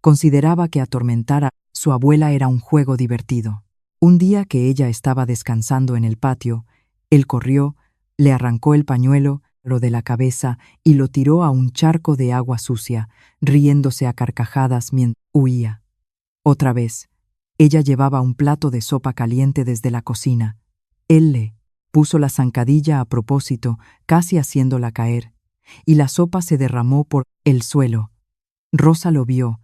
Consideraba que atormentar a su abuela era un juego divertido. Un día que ella estaba descansando en el patio, él corrió, le arrancó el pañuelo de la cabeza y lo tiró a un charco de agua sucia, riéndose a carcajadas mientras huía. Otra vez, ella llevaba un plato de sopa caliente desde la cocina. Él le puso la zancadilla a propósito, casi haciéndola caer, y la sopa se derramó por el suelo. Rosa lo vio,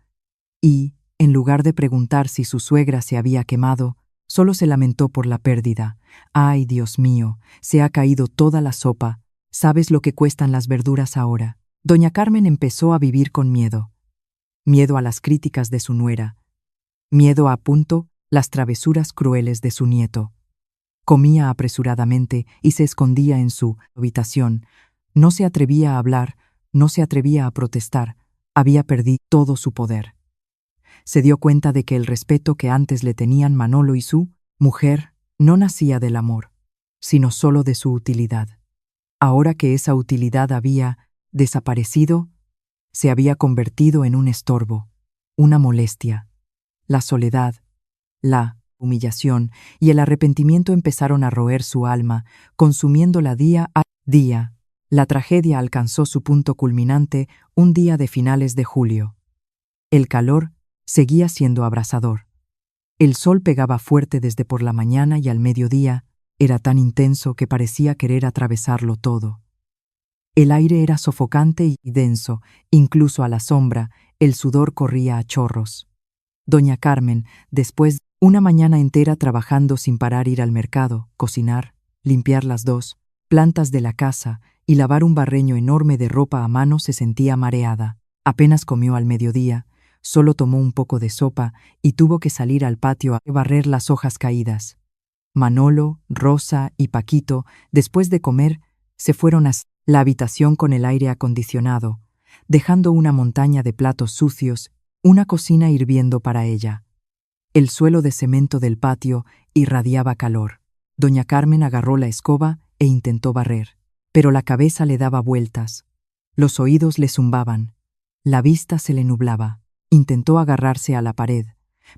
y, en lugar de preguntar si su suegra se había quemado, solo se lamentó por la pérdida. «Ay, Dios mío, se ha caído toda la sopa. ¿Sabes lo que cuestan las verduras ahora?» Doña Carmen empezó a vivir con miedo. Miedo a las críticas de su nuera. Miedo a las travesuras crueles de su nieto. Comía apresuradamente y se escondía en su habitación. No se atrevía a hablar, no se atrevía a protestar. Había perdido todo su poder. Se dio cuenta de que el respeto que antes le tenían Manolo y su mujer no nacía del amor, sino solo de su utilidad. Ahora que esa utilidad había desaparecido, se había convertido en un estorbo, una molestia. La soledad, la humillación y el arrepentimiento empezaron a roer su alma, consumiéndola día a día. La tragedia alcanzó su punto culminante un día de finales de julio. El calor seguía siendo abrasador. El sol pegaba fuerte desde por la mañana y al mediodía era tan intenso que parecía querer atravesarlo todo. El aire era sofocante y denso, incluso a la sombra, el sudor corría a chorros. Doña Carmen, después de una mañana entera trabajando sin parar, ir al mercado, cocinar, limpiar las 2 plantas de la casa y lavar un barreño enorme de ropa a mano, se sentía mareada. Apenas comió al mediodía, solo tomó un poco de sopa y tuvo que salir al patio a barrer las hojas caídas. Manolo, Rosa y Paquito, después de comer, se fueron a la habitación con el aire acondicionado, dejando una montaña de platos sucios, una cocina hirviendo para ella. El suelo de cemento del patio irradiaba calor. Doña Carmen agarró la escoba e intentó barrer, pero la cabeza le daba vueltas. Los oídos le zumbaban. La vista se le nublaba. Intentó agarrarse a la pared,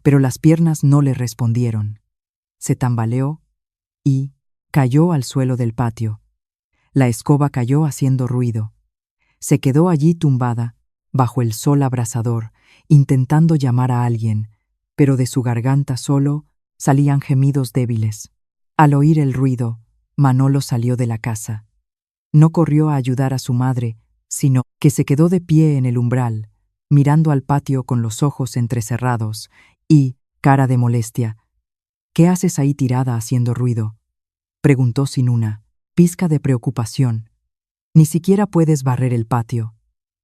pero las piernas no le respondieron. Se tambaleó y cayó al suelo del patio. La escoba cayó haciendo ruido. Se quedó allí tumbada, bajo el sol abrasador, intentando llamar a alguien, pero de su garganta solo salían gemidos débiles. Al oír el ruido, Manolo salió de la casa. No corrió a ayudar a su madre, sino que se quedó de pie en el umbral, mirando al patio con los ojos entrecerrados y cara de molestia. «¿Qué haces ahí tirada haciendo ruido?», preguntó sin una pizca de preocupación. «Ni siquiera puedes barrer el patio.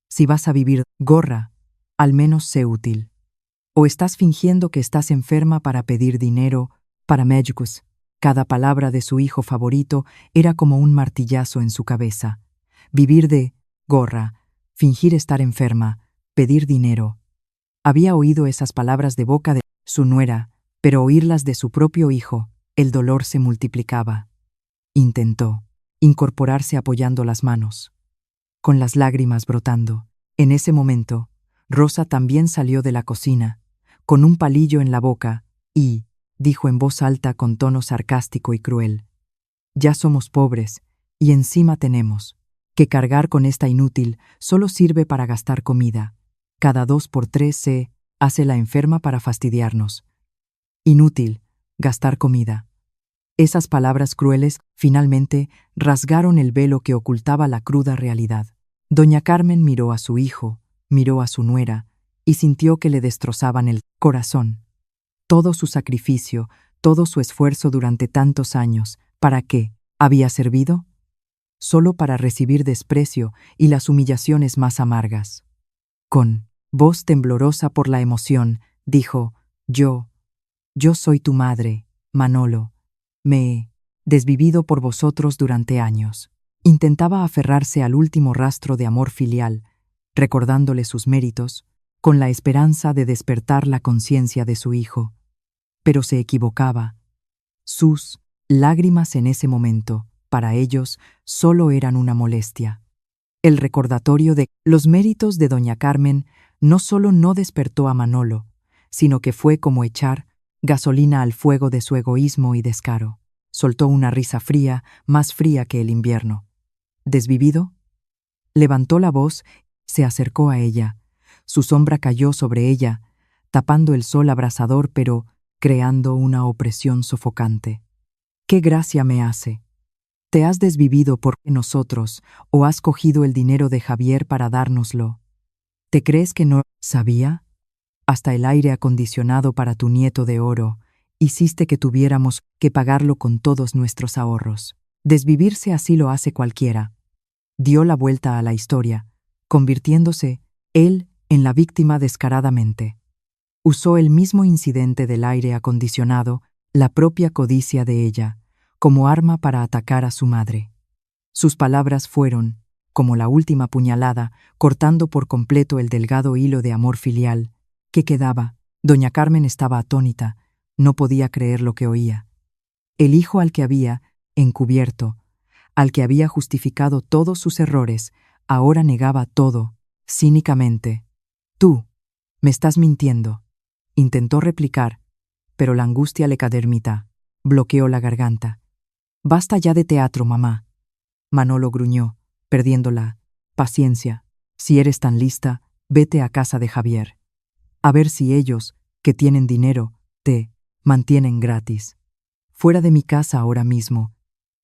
Si vas a vivir, gorra, al menos sé útil. ¿O estás fingiendo que estás enferma para pedir dinero para médicos?» Cada palabra de su hijo favorito era como un martillazo en su cabeza. Vivir de gorra, fingir estar enferma, pedir dinero. Había oído esas palabras de boca de su nuera, pero oírlas de su propio hijo, el dolor se multiplicaba. Intentó incorporarse apoyando las manos, con las lágrimas brotando. En ese momento, Rosa también salió de la cocina, con un palillo en la boca, y dijo en voz alta con tono sarcástico y cruel: «Ya somos pobres, y encima tenemos que cargar con esta inútil, solo sirve para gastar comida. Cada 2 por 3 se hace la enferma para fastidiarnos. Inútil, gastar comida». Esas palabras crueles, finalmente, rasgaron el velo que ocultaba la cruda realidad. Doña Carmen miró a su hijo, miró a su nuera, y sintió que le destrozaban el corazón. Todo su sacrificio, todo su esfuerzo durante tantos años, ¿para qué había servido? Solo para recibir desprecio y las humillaciones más amargas. Con voz temblorosa por la emoción, dijo: Yo soy tu madre, Manolo. Me he desvivido por vosotros durante años. Intentaba aferrarse al último rastro de amor filial, recordándole sus méritos, con la esperanza de despertar la conciencia de su hijo. Pero se equivocaba. Sus lágrimas en ese momento, para ellos, solo eran una molestia. El recordatorio de los méritos de doña Carmen no solo no despertó a Manolo, sino que fue como echar gasolina al fuego de su egoísmo y descaro. Soltó una risa fría, más fría que el invierno. ¿Desvivido? Levantó la voz, se acercó a ella. Su sombra cayó sobre ella, tapando el sol abrasador, pero creando una opresión sofocante. ¿Qué gracia me hace? ¿Te has desvivido por nosotros o has cogido el dinero de Javier para dárnoslo? ¿Te crees que no sabía? Hasta el aire acondicionado para tu nieto de oro hiciste que tuviéramos que pagarlo con todos nuestros ahorros. Desvivirse así lo hace cualquiera. Dio la vuelta a la historia, convirtiéndose él en la víctima descaradamente. Usó el mismo incidente del aire acondicionado, la propia codicia de ella, como arma para atacar a su madre. Sus palabras fueron, como la última puñalada, cortando por completo el delgado hilo de amor filial que quedaba. Doña Carmen estaba atónita, no podía creer lo que oía. El hijo al que había encubierto, al que había justificado todos sus errores, ahora negaba todo, cínicamente. «Tú, me estás mintiendo», intentó replicar, pero la angustia le cadermita, bloqueó la garganta. «Basta ya de teatro, mamá». Manolo gruñó, perdiendo la paciencia. «Si eres tan lista, vete a casa de Javier. A ver si ellos, que tienen dinero, te mantienen gratis. Fuera de mi casa ahora mismo.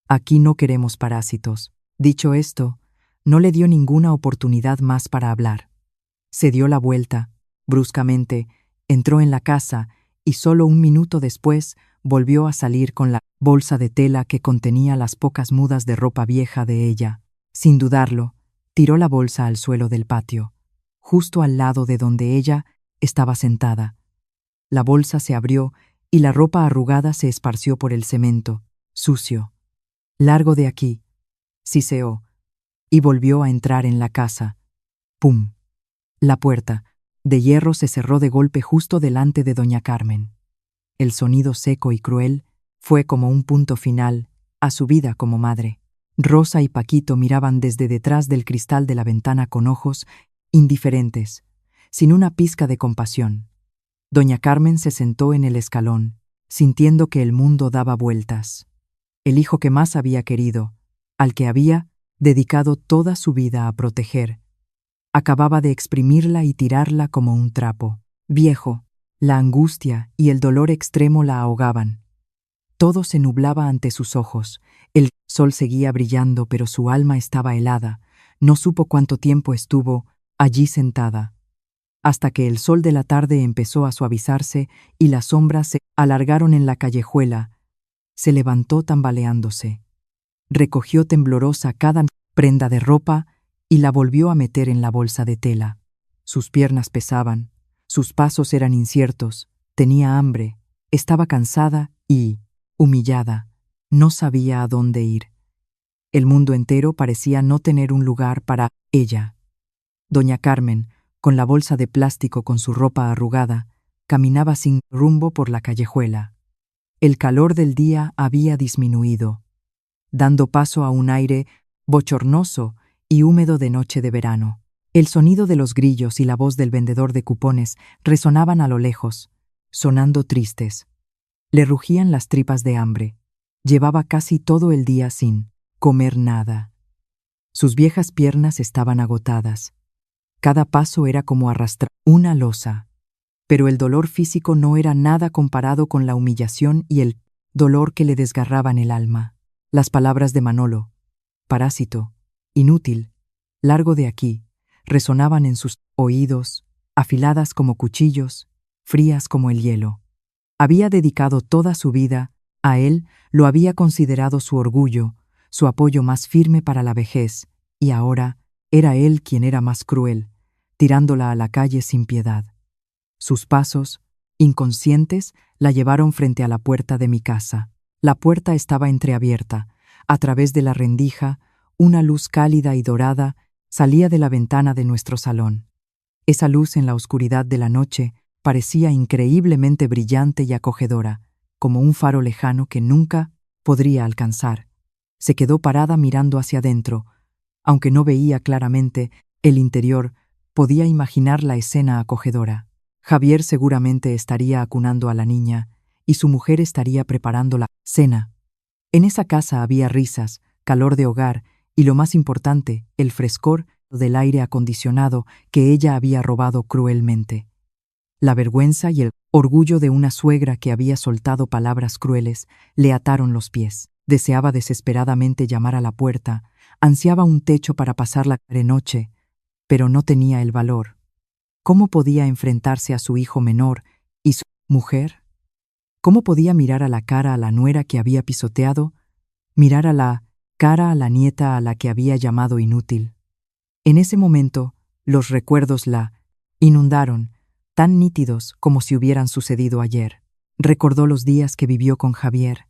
Aquí no queremos parásitos». Dicho esto, no le dio ninguna oportunidad más para hablar. Se dio la vuelta, bruscamente, entró en la casa y solo un minuto después volvió a salir con la bolsa de tela que contenía las pocas mudas de ropa vieja de ella. Sin dudarlo, tiró la bolsa al suelo del patio, justo al lado de donde ella estaba sentada. La bolsa se abrió y la ropa arrugada se esparció por el cemento, sucio. «Largo de aquí», siseó, y volvió a entrar en la casa. ¡Pum! La puerta, de hierro, se cerró de golpe justo delante de doña Carmen. El sonido seco y cruel fue como un punto final a su vida como madre. Rosa y Paquito miraban desde detrás del cristal de la ventana con ojos indiferentes, sin una pizca de compasión. Doña Carmen se sentó en el escalón, sintiendo que el mundo daba vueltas. El hijo que más había querido, al que había dedicado toda su vida a proteger, acababa de exprimirla y tirarla como un trapo. Viejo, la angustia y el dolor extremo la ahogaban. Todo se nublaba ante sus ojos. El sol seguía brillando, pero su alma estaba helada. No supo cuánto tiempo estuvo allí sentada, hasta que el sol de la tarde empezó a suavizarse y las sombras se alargaron en la callejuela. Se levantó tambaleándose. Recogió temblorosa cada prenda de ropa y la volvió a meter en la bolsa de tela. Sus piernas pesaban, sus pasos eran inciertos, tenía hambre, estaba cansada y, humillada, no sabía a dónde ir. El mundo entero parecía no tener un lugar para ella. Doña Carmen, con la bolsa de plástico con su ropa arrugada, caminaba sin rumbo por la callejuela. El calor del día había disminuido, dando paso a un aire bochornoso y húmedo de noche de verano. El sonido de los grillos y la voz del vendedor de cupones resonaban a lo lejos, sonando tristes. Le rugían las tripas de hambre. Llevaba casi todo el día sin comer nada. Sus viejas piernas estaban agotadas. Cada paso era como arrastrar una losa. Pero el dolor físico no era nada comparado con la humillación y el dolor que le desgarraban el alma. Las palabras de Manolo, parásito, inútil, largo de aquí, resonaban en sus oídos, afiladas como cuchillos, frías como el hielo. Había dedicado toda su vida a él, lo había considerado su orgullo, su apoyo más firme para la vejez, y ahora era él quien era más cruel, tirándola a la calle sin piedad. Sus pasos, inconscientes, la llevaron frente a la puerta de mi casa. La puerta estaba entreabierta. A través de la rendija, Una luz cálida y dorada salía de la ventana de nuestro salón. Esa luz en la oscuridad de la noche parecía increíblemente brillante y acogedora, como un faro lejano que nunca podría alcanzar. Se quedó parada mirando hacia adentro. Aunque no veía claramente el interior, podía imaginar la escena acogedora. Javier seguramente estaría acunando a la niña y su mujer estaría preparando la cena. En esa casa había risas, calor de hogar y, lo más importante, el frescor del aire acondicionado que ella había robado cruelmente. La vergüenza y el orgullo de una suegra que había soltado palabras crueles le ataron los pies. Deseaba desesperadamente llamar a la puerta, ansiaba un techo para pasar la noche, pero no tenía el valor. ¿Cómo podía enfrentarse a su hijo menor y su mujer? ¿Cómo podía mirar a la cara a la nuera que había pisoteado, mirar a la cara a la nieta a la que había llamado inútil? En ese momento, los recuerdos la inundaron, tan nítidos como si hubieran sucedido ayer. Recordó los días que vivió con Javier,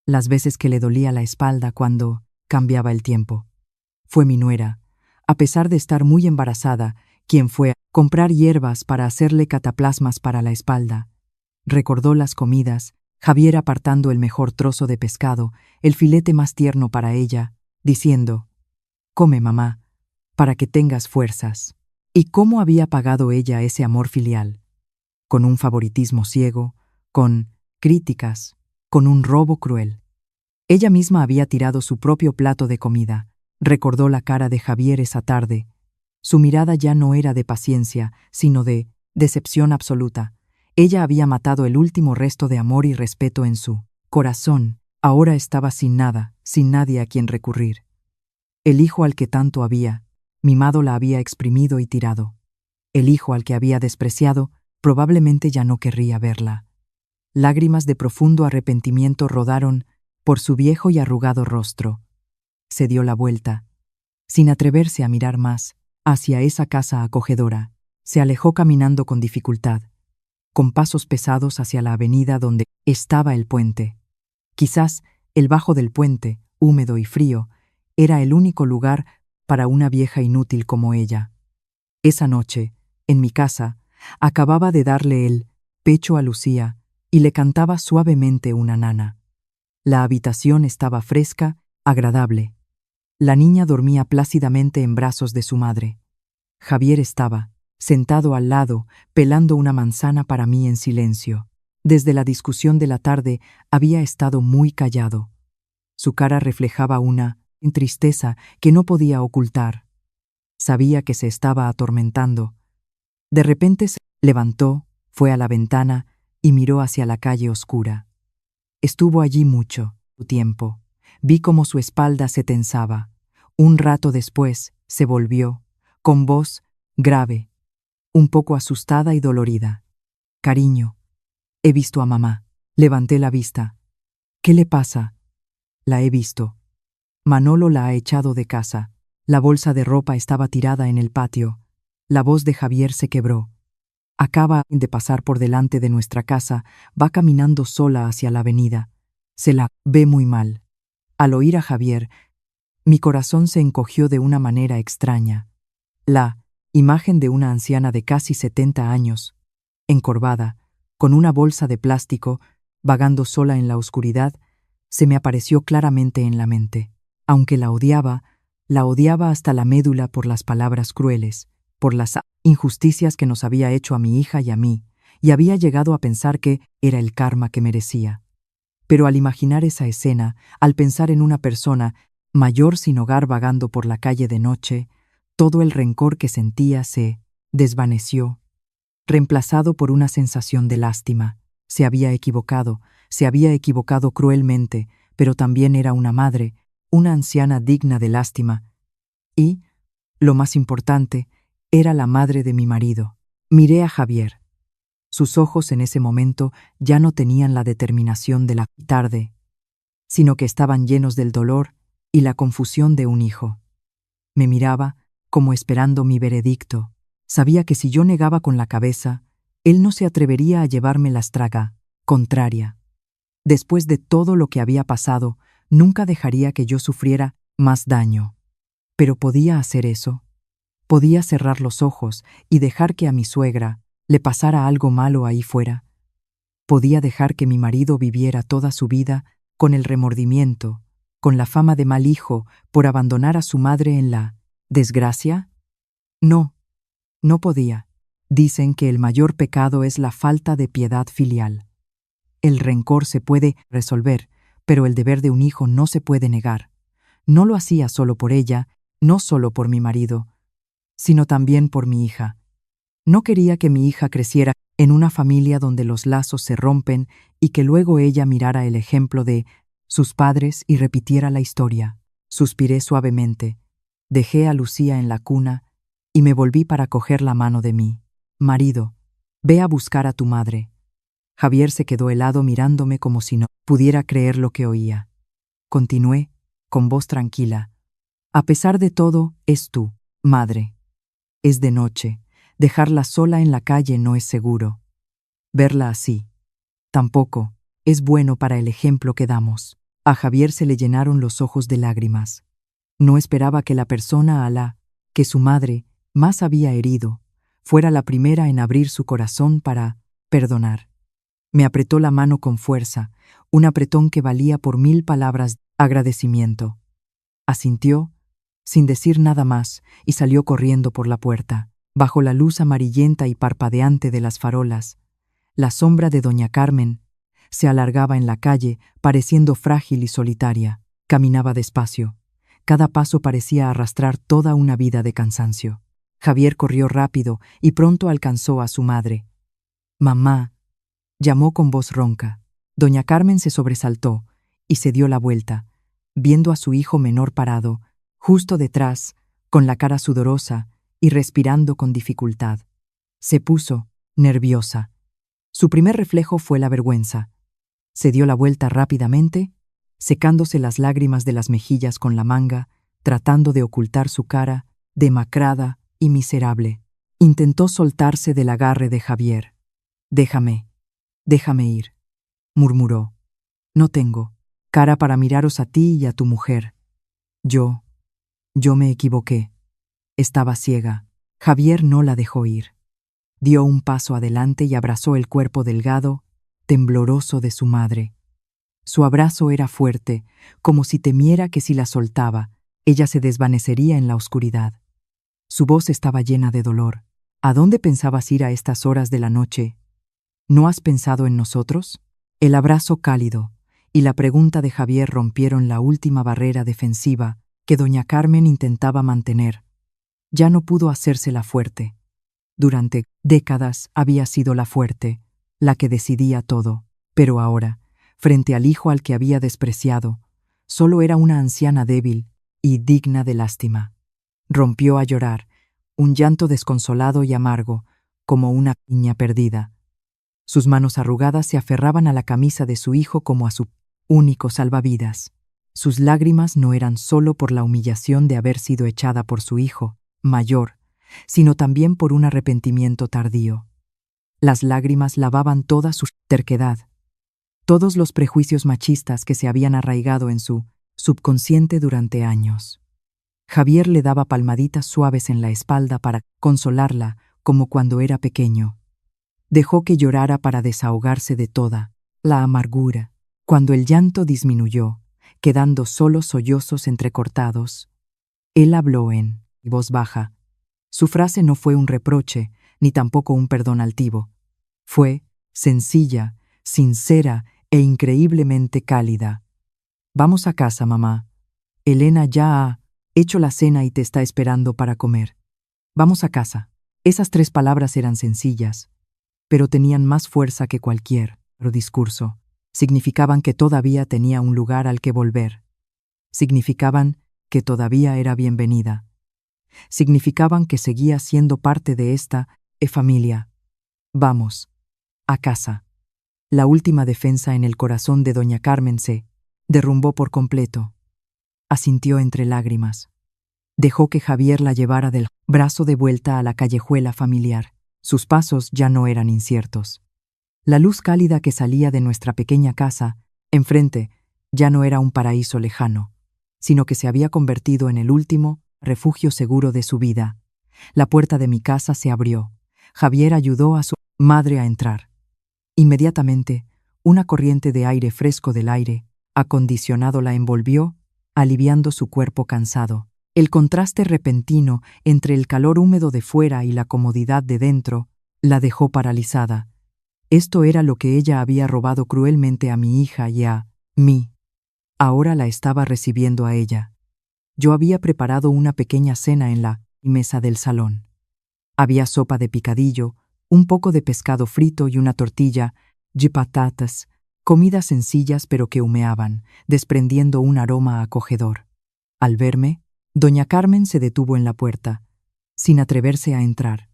las veces que le dolía la espalda cuando cambiaba el tiempo. Fue mi nuera, a pesar de estar muy embarazada, quien fue a comprar hierbas para hacerle cataplasmas para la espalda. Recordó las comidas, Javier apartando el mejor trozo de pescado, el filete más tierno para ella, diciendo: «Come, mamá, para que tengas fuerzas». ¿Y cómo había pagado ella ese amor filial? Con un favoritismo ciego, con críticas, con un robo cruel. Ella misma había tirado su propio plato de comida. Recordó la cara de Javier esa tarde. Su mirada ya no era de paciencia, sino de decepción absoluta. Ella había matado el último resto de amor y respeto en su corazón. Ahora estaba sin nada, sin nadie a quien recurrir. El hijo al que tanto había mimado la había exprimido y tirado. El hijo al que había despreciado probablemente ya no querría verla. Lágrimas de profundo arrepentimiento rodaron por su viejo y arrugado rostro. Se dio la vuelta, sin atreverse a mirar más hacia esa casa acogedora. Se alejó caminando con dificultad, con pasos pesados hacia la avenida donde estaba el puente. Quizás el bajo del puente, húmedo y frío, era el único lugar para una vieja inútil como ella. Esa noche, en mi casa, acababa de darle el pecho a Lucía y le cantaba suavemente una nana. La habitación estaba fresca, agradable. La niña dormía plácidamente en brazos de su madre. Javier estaba sentado al lado, pelando una manzana para mí en silencio. Desde la discusión de la tarde había estado muy callado. Su cara reflejaba una tristeza que no podía ocultar. Sabía que se estaba atormentando. De repente se levantó, fue a la ventana y miró hacia la calle oscura. Estuvo allí mucho tiempo. Vi cómo su espalda se tensaba. Un rato después se volvió, con voz grave, un poco asustada y dolorida. «Cariño, he visto a mamá». Levanté la vista. «¿Qué le pasa?» «La he visto. Manolo la ha echado de casa. La bolsa de ropa estaba tirada en el patio». La voz de Javier se quebró. «Acaba de pasar por delante de nuestra casa, va caminando sola hacia la avenida. Se la ve muy mal». Al oír a Javier, mi corazón se encogió de una manera extraña. La imagen de una anciana de casi 70 años, encorvada, con una bolsa de plástico, vagando sola en la oscuridad, se me apareció claramente en la mente. Aunque la odiaba hasta la médula por las palabras crueles, por las injusticias que nos había hecho a mi hija y a mí, y había llegado a pensar que era el karma que merecía. Pero al imaginar esa escena, al pensar en una persona mayor sin hogar vagando por la calle de noche, todo el rencor que sentía se desvaneció, reemplazado por una sensación de lástima. Se había equivocado cruelmente, pero también era una madre, una anciana digna de lástima. Y, lo más importante, era la madre de mi marido. Miré a Javier. Sus ojos en ese momento ya no tenían la determinación de la tarde, sino que estaban llenos del dolor y la confusión de un hijo. Me miraba como esperando mi veredicto. Sabía que si yo negaba con la cabeza, él no se atrevería a llevarme la estraga contraria. Después de todo lo que había pasado, nunca dejaría que yo sufriera más daño. Pero podía hacer eso. Podía cerrar los ojos y dejar que a mi suegra le pasara algo malo ahí fuera. Podía dejar que mi marido viviera toda su vida con el remordimiento, con la fama de mal hijo por abandonar a su madre en la desgracia. No, no podía. Dicen que el mayor pecado es la falta de piedad filial. El rencor se puede resolver, pero el deber de un hijo no se puede negar. No lo hacía solo por ella, no solo por mi marido, sino también por mi hija. No quería que mi hija creciera en una familia donde los lazos se rompen y que luego ella mirara el ejemplo de sus padres y repitiera la historia. Suspiré suavemente, dejé a Lucía en la cuna y me volví para coger la mano de mi marido. Ve a buscar a tu madre. Javier se quedó helado mirándome como si no pudiera creer lo que oía. Continué, con voz tranquila. A pesar de todo, es tu madre. Es de noche. Dejarla sola en la calle no es seguro. Verla así, tampoco, es bueno para el ejemplo que damos. A Javier se le llenaron los ojos de lágrimas. No esperaba que la persona a la que su madre más había herido fuera la primera en abrir su corazón para perdonar. Me apretó la mano con fuerza, un apretón que valía por 1000 palabras de agradecimiento. Asintió, sin decir nada más, y salió corriendo por la puerta. Bajo la luz amarillenta y parpadeante de las farolas, la sombra de doña Carmen se alargaba en la calle, pareciendo frágil y solitaria. Caminaba despacio. Cada paso parecía arrastrar toda una vida de cansancio. Javier corrió rápido y pronto alcanzó a su madre. «Mamá», llamó con voz ronca. Doña Carmen se sobresaltó y se dio la vuelta, viendo a su hijo menor parado, justo detrás, con la cara sudorosa y respirando con dificultad. Se puso nerviosa. Su primer reflejo fue la vergüenza. Se dio la vuelta rápidamente, secándose las lágrimas de las mejillas con la manga, tratando de ocultar su cara, demacrada y miserable. Intentó soltarse del agarre de Javier. «Déjame ir», murmuró. «No tengo cara para miraros a ti y a tu mujer. Yo me equivoqué. Estaba ciega». Javier no la dejó ir. Dio un paso adelante y abrazó el cuerpo delgado, tembloroso de su madre. Su abrazo era fuerte, como si temiera que si la soltaba, ella se desvanecería en la oscuridad. Su voz estaba llena de dolor. «¿A dónde pensabas ir a estas horas de la noche? ¿No has pensado en nosotros?» El abrazo cálido y la pregunta de Javier rompieron la última barrera defensiva que doña Carmen intentaba mantener. Ya no pudo hacérsela fuerte. Durante décadas había sido la fuerte, la que decidía todo, pero ahora, frente al hijo al que había despreciado, solo era una anciana débil y digna de lástima. Rompió a llorar, un llanto desconsolado y amargo, como una niña perdida. Sus manos arrugadas se aferraban a la camisa de su hijo como a su único salvavidas. Sus lágrimas no eran solo por la humillación de haber sido echada por su hijo mayor, sino también por un arrepentimiento tardío. Las lágrimas lavaban toda su terquedad, todos los prejuicios machistas que se habían arraigado en su subconsciente durante años. Javier le daba palmaditas suaves en la espalda para consolarla, como cuando era pequeño. Dejó que llorara para desahogarse de toda la amargura. Cuando el llanto disminuyó, quedando solo sollozos entrecortados, él habló en voz baja. Su frase no fue un reproche, ni tampoco un perdón altivo. Fue sencilla, sincera e increíblemente cálida. «Vamos a casa, mamá. Elena ya ha hecho la cena y te está esperando para comer. Vamos a casa». Esas 3 palabras eran sencillas, pero tenían más fuerza que cualquier otro discurso. Significaban que todavía tenía un lugar al que volver. Significaban que todavía era bienvenida. Significaban que seguía siendo parte de esta familia. «Vamos a casa». La última defensa en el corazón de doña Carmen se derrumbó por completo. Asintió entre lágrimas. Dejó que Javier la llevara del brazo de vuelta a la callejuela familiar. Sus pasos ya no eran inciertos. La luz cálida que salía de nuestra pequeña casa, enfrente, ya no era un paraíso lejano, sino que se había convertido en el último refugio seguro de su vida. La puerta de mi casa se abrió. Javier ayudó a su madre a entrar. Inmediatamente, una corriente de aire fresco del aire acondicionado la envolvió, aliviando su cuerpo cansado. El contraste repentino entre el calor húmedo de fuera y la comodidad de dentro la dejó paralizada. Esto era lo que ella había robado cruelmente a mi hija y a mí. Ahora la estaba recibiendo a ella. Yo había preparado una pequeña cena en la mesa del salón. Había sopa de picadillo, un poco de pescado frito y una tortilla de patatas, comidas sencillas pero que humeaban, desprendiendo un aroma acogedor. Al verme, doña Carmen se detuvo en la puerta, sin atreverse a entrar.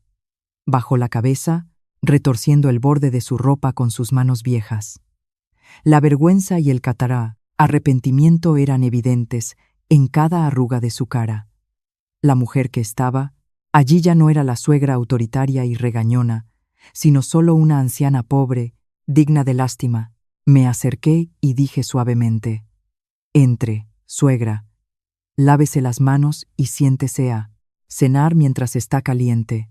Bajó la cabeza, retorciendo el borde de su ropa con sus manos viejas. La vergüenza y el arrepentimiento eran evidentes en cada arruga de su cara. La mujer que estaba allí ya no era la suegra autoritaria y regañona, sino solo una anciana pobre, digna de lástima. Me acerqué y dije suavemente: «Entre, suegra. Lávese las manos y siéntese a cenar mientras está caliente».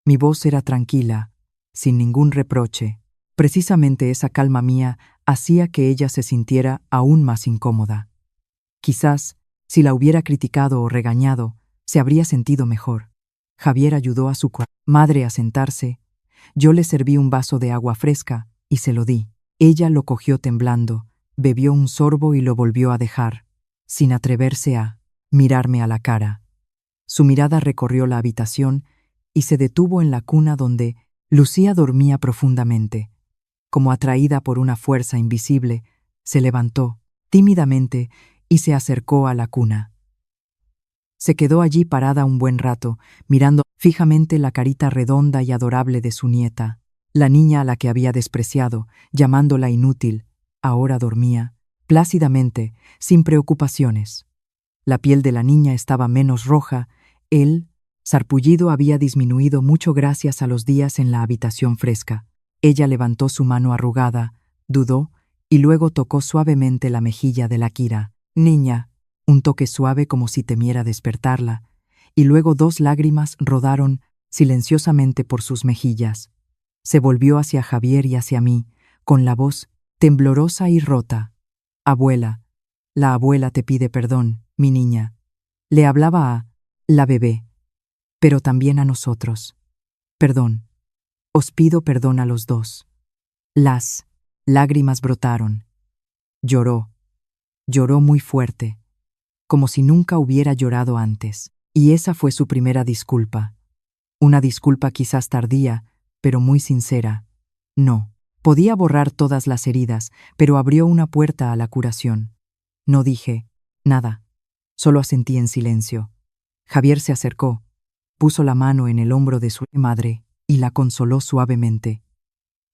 Mi voz era tranquila, sin ningún reproche. Precisamente esa calma mía hacía que ella se sintiera aún más incómoda. Quizás, si la hubiera criticado o regañado, se habría sentido mejor. Javier ayudó a su madre a sentarse. Yo le serví un vaso de agua fresca y se lo di. Ella lo cogió temblando, bebió un sorbo y lo volvió a dejar, sin atreverse a mirarme a la cara. Su mirada recorrió la habitación y se detuvo en la cuna donde Lucía dormía profundamente. Como atraída por una fuerza invisible, se levantó tímidamente y se acercó a la cuna. Se quedó allí parada un buen rato, mirando fijamente la carita redonda y adorable de su nieta. La niña a la que había despreciado, llamándola inútil, ahora dormía, plácidamente, sin preocupaciones. La piel de la niña estaba menos roja, el sarpullido había disminuido mucho gracias a los días en la habitación fresca. Ella levantó su mano arrugada, dudó, y luego tocó suavemente la mejilla de la Kira. «Niña», un toque suave como si temiera despertarla, y luego 2 lágrimas rodaron silenciosamente por sus mejillas. Se volvió hacia Javier y hacia mí, con la voz temblorosa y rota. «Abuela, la abuela te pide perdón, mi niña». Le hablaba a la bebé, pero también a nosotros. «Perdón. Os pido perdón a los dos». Las lágrimas brotaron. Lloró. Lloró muy fuerte, como si nunca hubiera llorado antes. Y esa fue su primera disculpa. Una disculpa quizás tardía, pero muy sincera. No. Podía borrar todas las heridas, pero abrió una puerta a la curación. No dije nada. Solo asentí en silencio. Javier se acercó, puso la mano en el hombro de su madre y la consoló suavemente.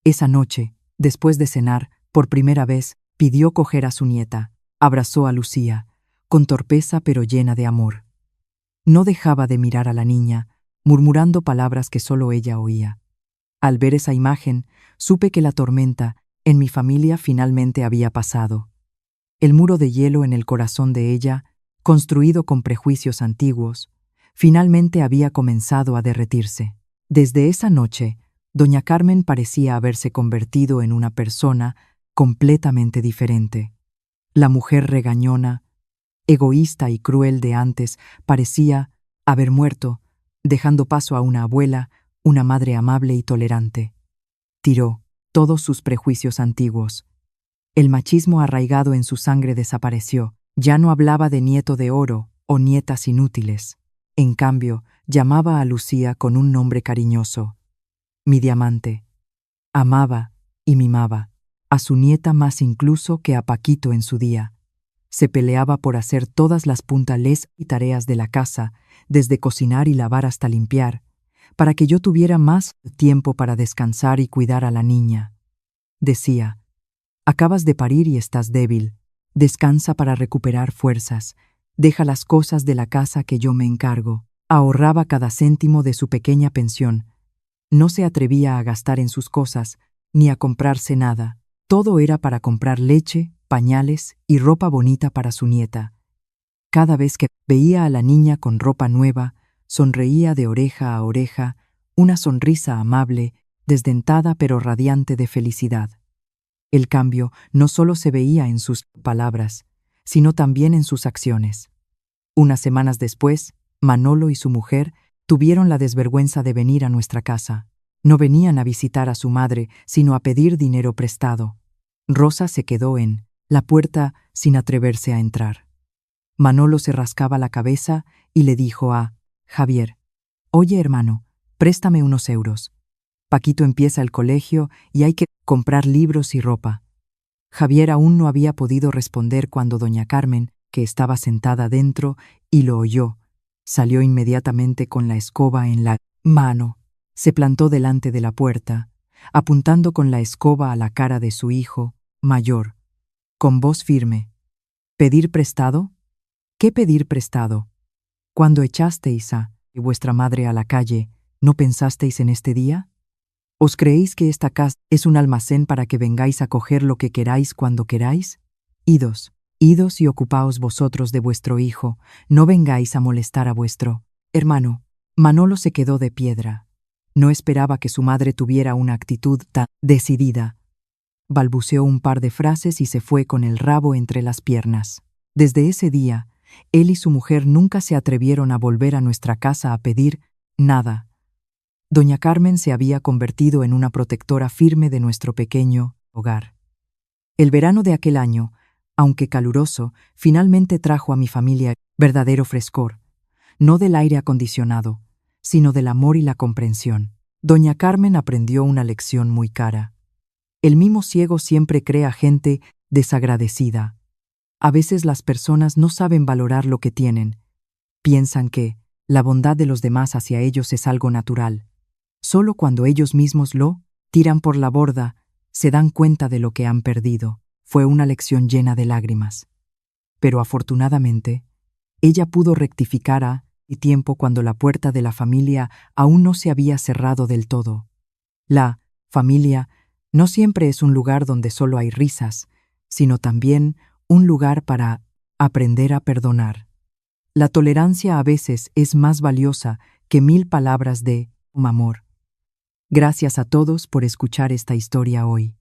Esa noche, después de cenar, por primera vez, pidió coger a su nieta. Abrazó a Lucía, con torpeza pero llena de amor. No dejaba de mirar a la niña, murmurando palabras que solo ella oía. Al ver esa imagen, supe que la tormenta en mi familia finalmente había pasado. El muro de hielo en el corazón de ella, construido con prejuicios antiguos, finalmente había comenzado a derretirse. Desde esa noche, doña Carmen parecía haberse convertido en una persona completamente diferente. La mujer regañona, egoísta y cruel de antes parecía haber muerto, dejando paso a una abuela, una madre amable y tolerante. Tiró todos sus prejuicios antiguos. El machismo arraigado en su sangre desapareció. Ya no hablaba de nieto de oro o nietas inútiles. En cambio, llamaba a Lucía con un nombre cariñoso: mi diamante. Amaba y mimaba a su nieta más incluso que a Paquito en su día. Se peleaba por hacer todas las puntales y tareas de la casa, desde cocinar y lavar hasta limpiar, para que yo tuviera más tiempo para descansar y cuidar a la niña. Decía: acabas de parir y estás débil. Descansa para recuperar fuerzas. Deja las cosas de la casa que yo me encargo. Ahorraba cada céntimo de su pequeña pensión. No se atrevía a gastar en sus cosas, ni a comprarse nada. Todo era para comprar leche, pañales y ropa bonita para su nieta. Cada vez que veía a la niña con ropa nueva, sonreía de oreja a oreja, una sonrisa amable, desdentada pero radiante de felicidad. El cambio no solo se veía en sus palabras, sino también en sus acciones. Unas semanas después, Manolo y su mujer tuvieron la desvergüenza de venir a nuestra casa. No venían a visitar a su madre, sino a pedir dinero prestado. Rosa se quedó en la puerta sin atreverse a entrar. Manolo se rascaba la cabeza y le dijo a Javier: «Oye, hermano, préstame unos euros. Paquito empieza el colegio y hay que comprar libros y ropa». Javier aún no había podido responder cuando doña Carmen, que estaba sentada dentro y lo oyó, salió inmediatamente con la escoba en la mano. Se plantó delante de la puerta, apuntando con la escoba a la cara de su hijo mayor, con voz firme: «¿Pedir prestado? ¿Qué pedir prestado? Cuando echasteis a vuestra madre a la calle, ¿no pensasteis en este día? ¿Os creéis que esta casa es un almacén para que vengáis a coger lo que queráis cuando queráis? Idos y ocupaos vosotros de vuestro hijo, no vengáis a molestar a vuestro hermano». Manolo se quedó de piedra. No esperaba que su madre tuviera una actitud tan decidida. Balbuceó un par de frases y se fue con el rabo entre las piernas. Desde ese día, él y su mujer nunca se atrevieron a volver a nuestra casa a pedir nada. Doña Carmen se había convertido en una protectora firme de nuestro pequeño hogar. El verano de aquel año, aunque caluroso, finalmente trajo a mi familia verdadero frescor, no del aire acondicionado, sino del amor y la comprensión. Doña Carmen aprendió una lección muy cara. El mimo ciego siempre crea gente desagradecida. A veces las personas no saben valorar lo que tienen. Piensan que la bondad de los demás hacia ellos es algo natural. Solo cuando ellos mismos lo tiran por la borda, se dan cuenta de lo que han perdido. Fue una lección llena de lágrimas. Pero afortunadamente, ella pudo rectificar a tiempo cuando la puerta de la familia aún no se había cerrado del todo. La familia no siempre es un lugar donde solo hay risas, sino también un lugar para aprender a perdonar. La tolerancia a veces es más valiosa que 1000 palabras de amor. Gracias a todos por escuchar esta historia hoy.